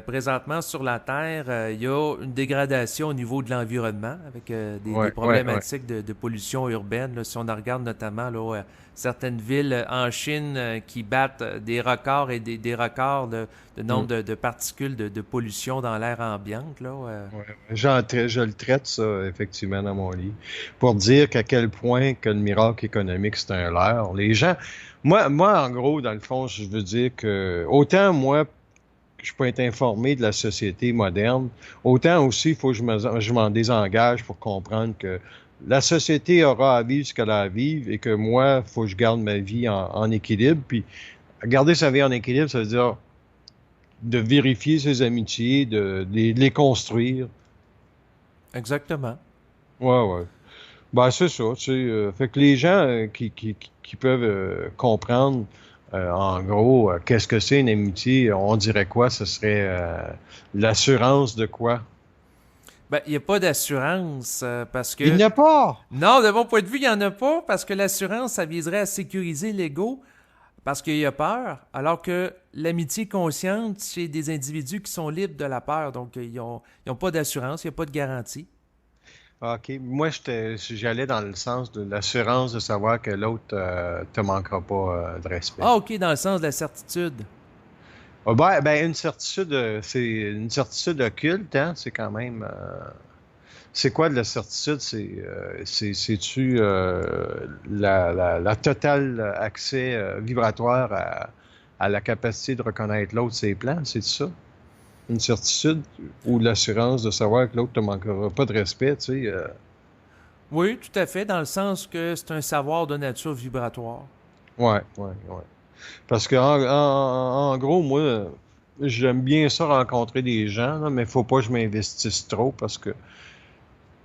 présentement sur la Terre, il y a une dégradation au niveau de l'environnement avec des Ouais, ouais, ouais. problématiques de pollution urbaine. Là, si on en regarde notamment là, certaines villes en Chine qui battent des records et des records de nombre Mm. de particules de pollution dans l'air ambiante. Là, Ouais, ouais. Je le traite, ça, effectivement, dans mon livre, pour dire qu'à quel point que le miracle économique, c'est un leurre. Les gens, en gros, dans le fond, je veux dire que autant moi, je peux être informé de la société moderne, autant aussi, il faut que je m'en désengage pour comprendre que la société aura à vivre ce qu'elle a à vivre et que moi, il faut que je garde ma vie en équilibre. Puis, garder sa vie en équilibre, ça veut dire de vérifier ses amitiés, de les construire. exactement. Ouais, ouais. Ben, c'est ça, tu sais. Fait que les gens qui peuvent comprendre, en gros, qu'est-ce que c'est une amitié, on dirait quoi? Ce serait l'assurance de quoi? Ben, il n'y a pas d'assurance parce Il que n'y a pas! non, de mon point de vue, il n'y en a pas parce que l'assurance, ça viserait à sécuriser l'ego parce qu'il y a peur, alors que l'amitié consciente, c'est des individus qui sont libres de la peur, donc ils ont pas d'assurance, il n'y a pas de garantie. OK. Moi, j'allais dans le sens de l'assurance de savoir que l'autre te manquera pas de respect. Ah, ok, dans le sens de la certitude. Ah, ben, une certitude, c'est une certitude occulte, hein? C'est quand même. C'est quoi de la certitude? C'est-tu la totale accès vibratoire à la capacité de reconnaître l'autre, ses plans? C'est ça? Une certitude ou l'assurance de savoir que l'autre te manquera pas de respect, tu sais? Oui, tout à fait, dans le sens que c'est un savoir de nature vibratoire. Ouais, ouais, ouais. Parce que en gros, moi, j'aime bien ça rencontrer des gens, là, mais faut pas que je m'investisse trop parce que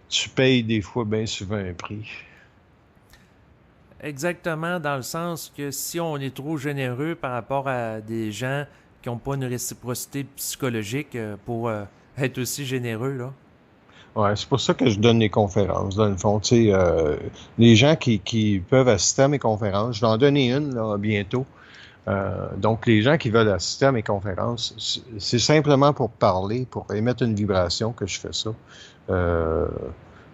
tu payes des fois bien souvent un prix. Exactement, dans le sens que si on est trop généreux par rapport à des gens qui n'ont pas une réciprocité psychologique pour être aussi généreux, là. Ouais, c'est pour ça que je donne les conférences, dans le fond. Tu sais, les gens qui peuvent assister à mes conférences, je vais en donner une là, bientôt. Donc, les gens qui veulent assister à mes conférences, c'est simplement pour parler, pour émettre une vibration que je fais ça. Euh,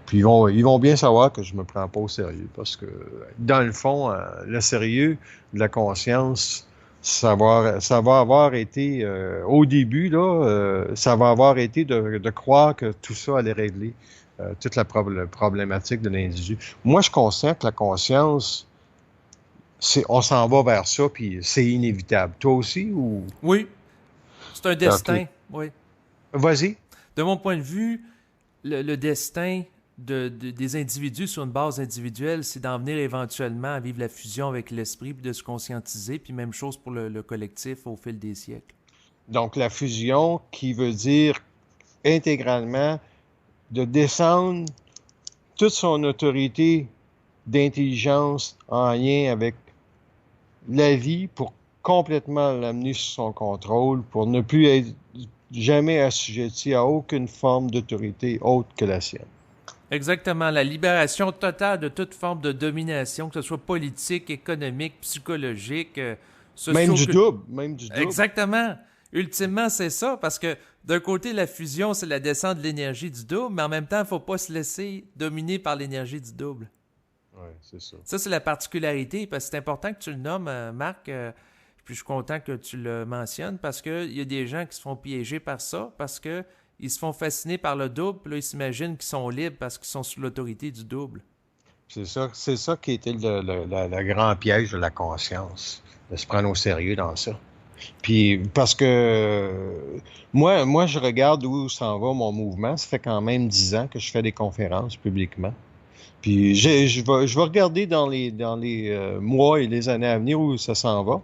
Puis ils vont bien savoir que je me prends pas au sérieux parce que, dans le fond, le sérieux de la conscience, ça va avoir été, au début, là, ça va avoir été de croire que tout ça allait régler toute la problématique de l'individu. Moi, je constate que la conscience, on s'en va vers ça, puis c'est inévitable. Toi aussi, ou... Oui, c'est un OK. destin, oui. Vas-y. De mon point de vue, le destin des individus sur une base individuelle, c'est d'en venir éventuellement à vivre la fusion avec l'esprit, puis de se conscientiser, puis même chose pour le collectif au fil des siècles. Donc, la fusion qui veut dire intégralement de descendre toute son autorité d'intelligence en lien avec la vie pour complètement l'amener sous son contrôle, pour ne plus être jamais assujetti à aucune forme d'autorité autre que la sienne. Exactement, la libération totale de toute forme de domination, que ce soit politique, économique, psychologique, Même du socio... double, même du double. Exactement. Ultimement, c'est ça, parce que d'un côté, la fusion, c'est la descente de l'énergie du double, mais en même temps, il ne faut pas se laisser dominer par l'énergie du double. Oui, c'est ça. Ça, c'est la particularité, parce que c'est important que tu le nommes, Marc, puis je suis content que tu le mentionnes, parce qu'il y a des gens qui se font piéger par ça, parce que ils se font fasciner par le double, puis là, ils s'imaginent qu'ils sont libres parce qu'ils sont sous l'autorité du double. C'est ça qui était le grand piège de la conscience, de se prendre au sérieux dans ça. Puis parce que moi, je regarde où s'en va mon mouvement. Ça fait quand même 10 ans que je fais des conférences publiquement. Puis je vais regarder dans les mois et les années à venir où ça s'en va.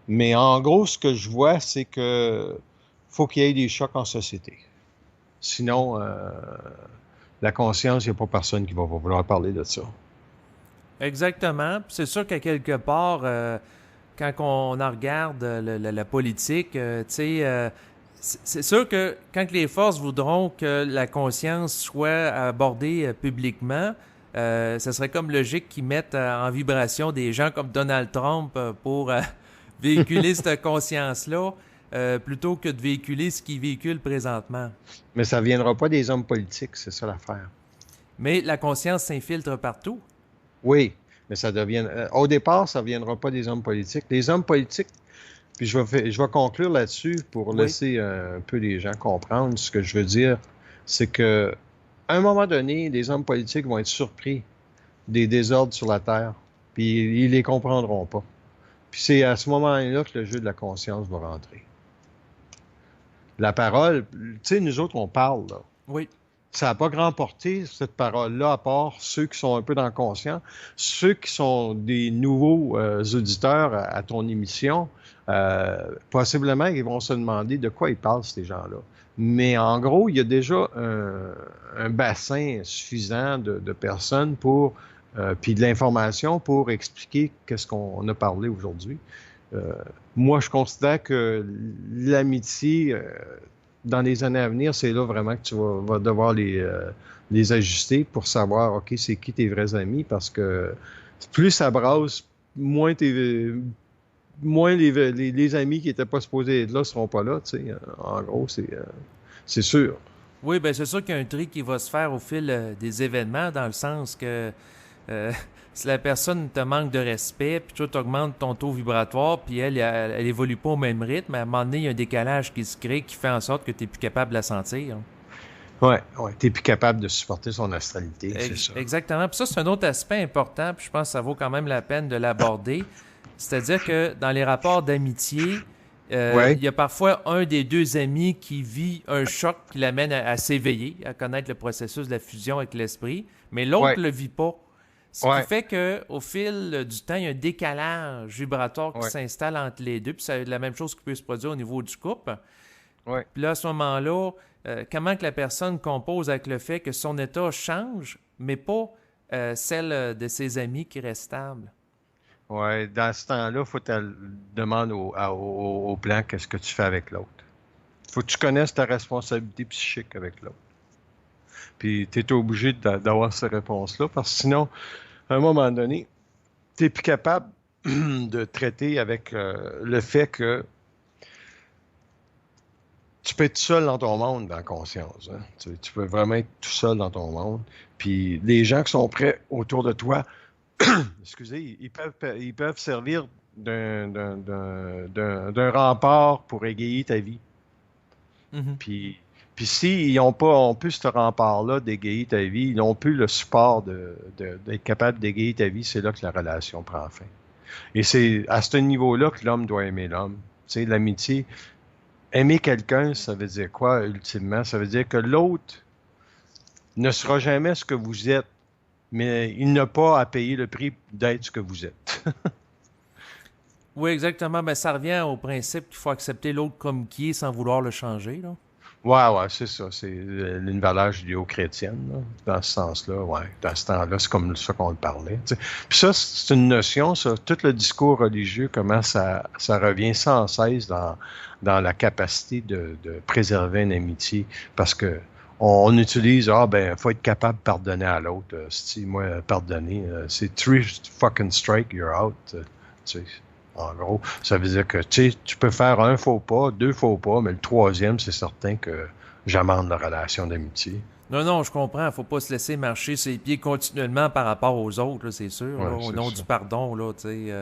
Mais en gros, ce que je vois, c'est que faut qu'il y ait des chocs en société. Sinon, la conscience, il n'y a pas personne qui va vouloir parler de ça. Exactement. Puis c'est sûr qu'à quelque part, quand on en regarde la politique, tu sais, c'est sûr que quand les forces voudront que la conscience soit abordée publiquement, ce serait comme logique qu'ils mettent en vibration des gens comme Donald Trump pour véhiculer cette conscience-là, plutôt que de véhiculer ce qu'ils véhiculent présentement. Mais ça ne viendra pas des hommes politiques, c'est ça l'affaire. Mais la conscience s'infiltre partout. Oui, mais ça devient. Au départ, ça ne viendra pas des hommes politiques. Les hommes politiques, puis je vais conclure là-dessus pour Oui. laisser un peu les gens comprendre ce que je veux dire. C'est que, à un moment donné, les hommes politiques vont être surpris des désordres sur la Terre, puis ils les comprendront pas. Puis c'est à ce moment-là que le jeu de la conscience va rentrer. La parole, tu sais, nous autres, on parle, là. Oui. Ça n'a pas grand portée, cette parole-là, à part ceux qui sont un peu dans le conscient. Ceux qui sont des nouveaux auditeurs à ton émission, possiblement, ils vont se demander de quoi ils parlent, ces gens-là. Mais en gros, il y a déjà un bassin suffisant de personnes pour, puis de l'information pour expliquer qu'est-ce qu'on a parlé aujourd'hui. Moi, je considère que l'amitié, dans les années à venir, c'est là vraiment que tu vas devoir les ajuster pour savoir, OK, c'est qui tes vrais amis, parce que plus ça brasse, moins les amis qui n'étaient pas supposés être là ne seront pas là, tu sais. En gros, c'est sûr. Oui, bien, c'est sûr qu'il y a un tri qui va se faire au fil des événements, dans le sens que si la personne te manque de respect, puis toi, tu augmentes ton taux vibratoire, puis elle évolue pas au même rythme, à un moment donné, il y a un décalage qui se crée qui fait en sorte que tu n'es plus capable de la sentir. Ouais, tu n'es plus capable de supporter son astralité, c'est ça. Exactement. Puis ça, c'est un autre aspect important, puis je pense que ça vaut quand même la peine de l'aborder. C'est-à-dire que dans les rapports d'amitié, il y a parfois un des deux amis qui vit un choc qui l'amène à s'éveiller, à connaître le processus de la fusion avec l'esprit, mais l'autre ne le vit pas. Ce qui fait qu'au fil du temps, il y a un décalage vibratoire qui s'installe entre les deux. Puis c'est la même chose qui peut se produire au niveau du couple. Puis là, à ce moment-là, comment que la personne compose avec le fait que son état change, mais pas celle de ses amis qui reste stable. Oui, dans ce temps-là, il faut que tu demandes au plan qu'est-ce que tu fais avec l'autre. Il faut que tu connaisses ta responsabilité psychique avec l'autre. Puis tu es obligé d'avoir ces réponses-là, parce que sinon, à un moment donné, tu n'es plus capable de traiter avec le fait que tu peux être seul dans ton monde, dans la conscience. Hein? Tu peux vraiment être tout seul dans ton monde. Puis les gens qui sont prêts autour de toi, excusez, ils peuvent servir d'un rempart pour égayer ta vie. Mm-hmm. Puis s'ils n'ont pas plus ce rempart-là d'égayer ta vie, ils n'ont plus le support d'être capable d'égayer ta vie, c'est là que la relation prend fin. Et c'est à ce niveau-là que l'homme doit aimer l'homme. Tu sais, l'amitié, aimer quelqu'un, ça veut dire quoi, ultimement? Ça veut dire que l'autre ne sera jamais ce que vous êtes, mais il n'a pas à payer le prix d'être ce que vous êtes. Oui, exactement. Ben, ça revient au principe qu'il faut accepter l'autre comme qui est sans vouloir le changer, là. Ouais, c'est ça. C'est une valeur judéo-chrétienne, là, dans ce sens-là. Ouais, dans ce temps-là, c'est comme ça qu'on le parlait. T'sais. Puis ça, c'est une notion, ça. Tout le discours religieux, comment ça revient sans cesse dans la capacité de préserver une amitié. Parce que on utilise, ah ben, faut être capable de pardonner à l'autre. Si moi, pardonner, c'est three fucking strike, you're out. Tu sais, en gros, ça veut dire que tu peux faire un faux pas, deux faux pas, mais le troisième, c'est certain que j'amende la relation d'amitié. Non, non, je comprends. Faut pas se laisser marcher ses pieds continuellement par rapport aux autres, là, c'est sûr. Là, Ouais, au c'est nom ça. du pardon, là, tu sais.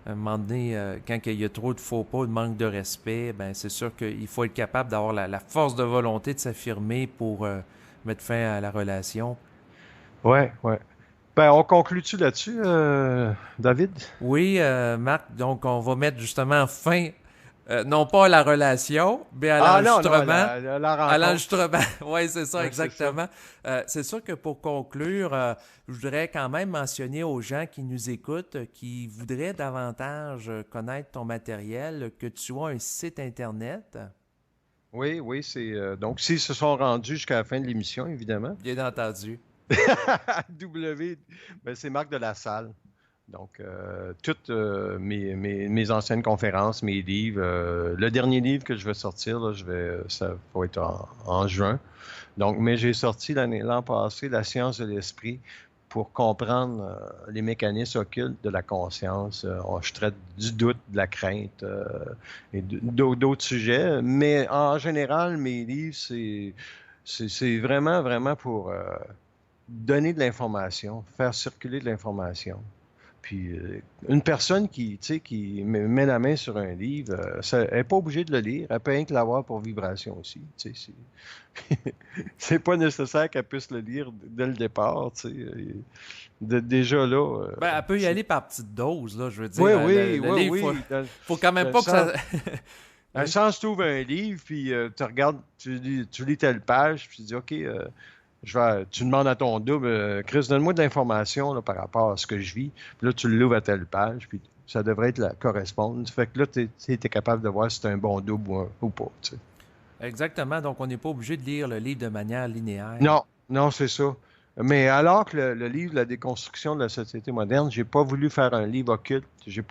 À un moment donné, quand il y a trop de faux pas, de manque de respect, ben c'est sûr qu'il faut être capable d'avoir la force de volonté de s'affirmer pour mettre fin à la relation. Ouais, ouais. Ben, on conclut-tu là-dessus, David? Oui, Marc, donc on va mettre justement fin, non pas à la relation, mais à Ah non, non, l'enregistrement. la À rencontre. l'enregistrement, oui, c'est ça, Ouais, c'est ça. exactement. C'est sûr que pour conclure, je voudrais quand même mentionner aux gens qui nous écoutent, qui voudraient davantage connaître ton matériel, que tu as un site Internet, Oui, oui, c'est donc s'ils se sont rendus jusqu'à la fin de l'émission, évidemment. bien entendu. W, ben, c'est Marc de la Salle. Donc, toutes mes anciennes conférences, mes livres. Le dernier livre que je vais sortir, là, ça va être en juin. Donc, mais j'ai sorti l'an passé La science de l'esprit pour comprendre les mécanismes occultes de la conscience. Je traite du doute, de la crainte et d'autres sujets. Mais en général, mes livres, c'est vraiment, vraiment pour donner de l'information, faire circuler de l'information. Puis une personne tu sais, qui met la main sur un livre, elle n'est pas obligée de le lire, elle peut rien que l'avoir pour vibration aussi. Tu sais, c'est pas nécessaire qu'elle puisse le lire dès le départ. Tu sais. Déjà là, Ben, elle peut y c'est... aller par petite dose, là, je veux Oui, dire. oui, Le oui, livre, faut, oui. faut quand même Dans le pas que sens, ça... dans le Oui. sens, tu ouvres un livre, puis tu regardes, tu lis telle page, puis tu dis, OK, tu demandes à ton double, Chris, donne-moi de l'information là, par rapport à ce que je vis. Puis là, tu l'ouvres à telle page, puis ça devrait être la correspondre. Fait que là, tu es capable de voir si c'est un bon double ou pas. Tu sais. Exactement, donc on n'est pas obligé de lire le livre de manière linéaire. Non, non, c'est ça. Mais alors que le livre La déconstruction de la société moderne, j'ai pas voulu faire un livre occulte. J'ai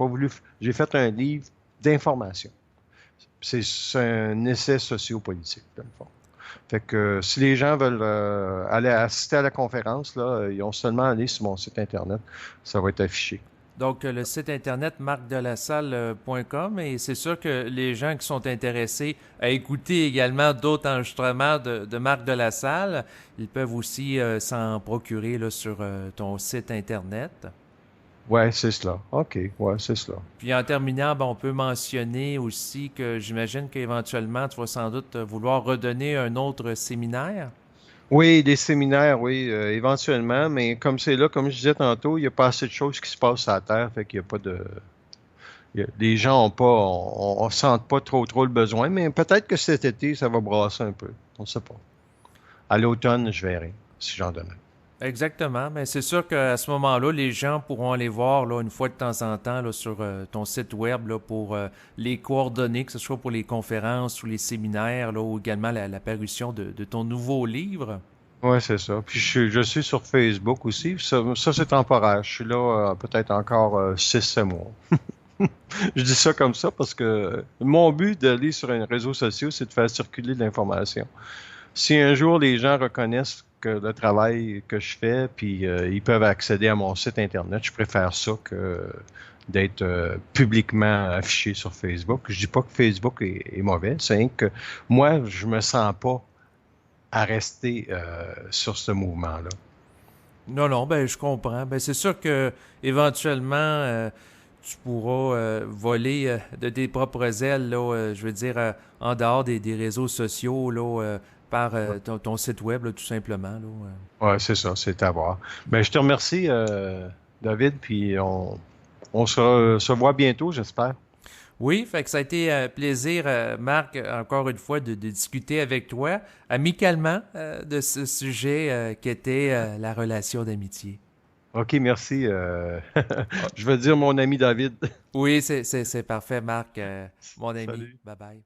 fait un livre d'information. C'est un essai sociopolitique, dans le fond. Fait que si les gens veulent aller assister à la conférence, là, ils ont seulement à aller sur mon site Internet. Ça va être affiché. Donc, le site internet marcdelassalle.com et c'est sûr que les gens qui sont intéressés à écouter également d'autres enregistrements de Marc de la Salle, ils peuvent aussi s'en procurer là, sur ton site internet. Ouais, c'est cela. OK, ouais, c'est cela. Puis en terminant, ben, on peut mentionner aussi que j'imagine qu'éventuellement, tu vas sans doute vouloir redonner un autre séminaire. Oui, des séminaires, oui, éventuellement, mais comme c'est là, comme je disais tantôt, il n'y a pas assez de choses qui se passent sur la Terre, fait qu'il n'y a pas de... les gens ont pas, on sent pas trop le besoin, mais peut-être que cet été, ça va brasser un peu. On ne sait pas. À l'automne, je verrai si j'en donne. Exactement, mais c'est sûr qu'à ce moment-là, les gens pourront aller voir là, une fois de temps en temps là, sur ton site web là, pour les coordonnées, que ce soit pour les conférences ou les séminaires, là, ou également la parution de ton nouveau livre. Oui, c'est ça. Puis je suis sur Facebook aussi. Ça c'est temporaire. Je suis là peut-être encore 6-7 mois. Je dis ça comme ça parce que mon but d'aller sur un réseau social, c'est de faire circuler de l'information. Si un jour les gens reconnaissent que le travail que je fais, puis ils peuvent accéder à mon site Internet, je préfère ça que d'être publiquement affiché sur Facebook. Je dis pas que Facebook est mauvais, c'est rien que moi, je me sens pas à rester sur ce mouvement-là. Non, non, ben je comprends. Ben c'est sûr que éventuellement tu pourras voler de tes propres ailes, là, je veux dire, en dehors des réseaux sociaux, là, par ton site web, là, tout simplement. Là, Ouais, c'est ça, c'est à voir. Ben, je te remercie, David, puis on se voit bientôt, j'espère. Oui, fait que ça a été un plaisir, Marc, encore une fois, de discuter avec toi amicalement de ce sujet qui était la relation d'amitié. OK, merci. Ah, Je veux dire mon ami David. oui, c'est parfait, Marc, mon ami. Salut. Bye bye.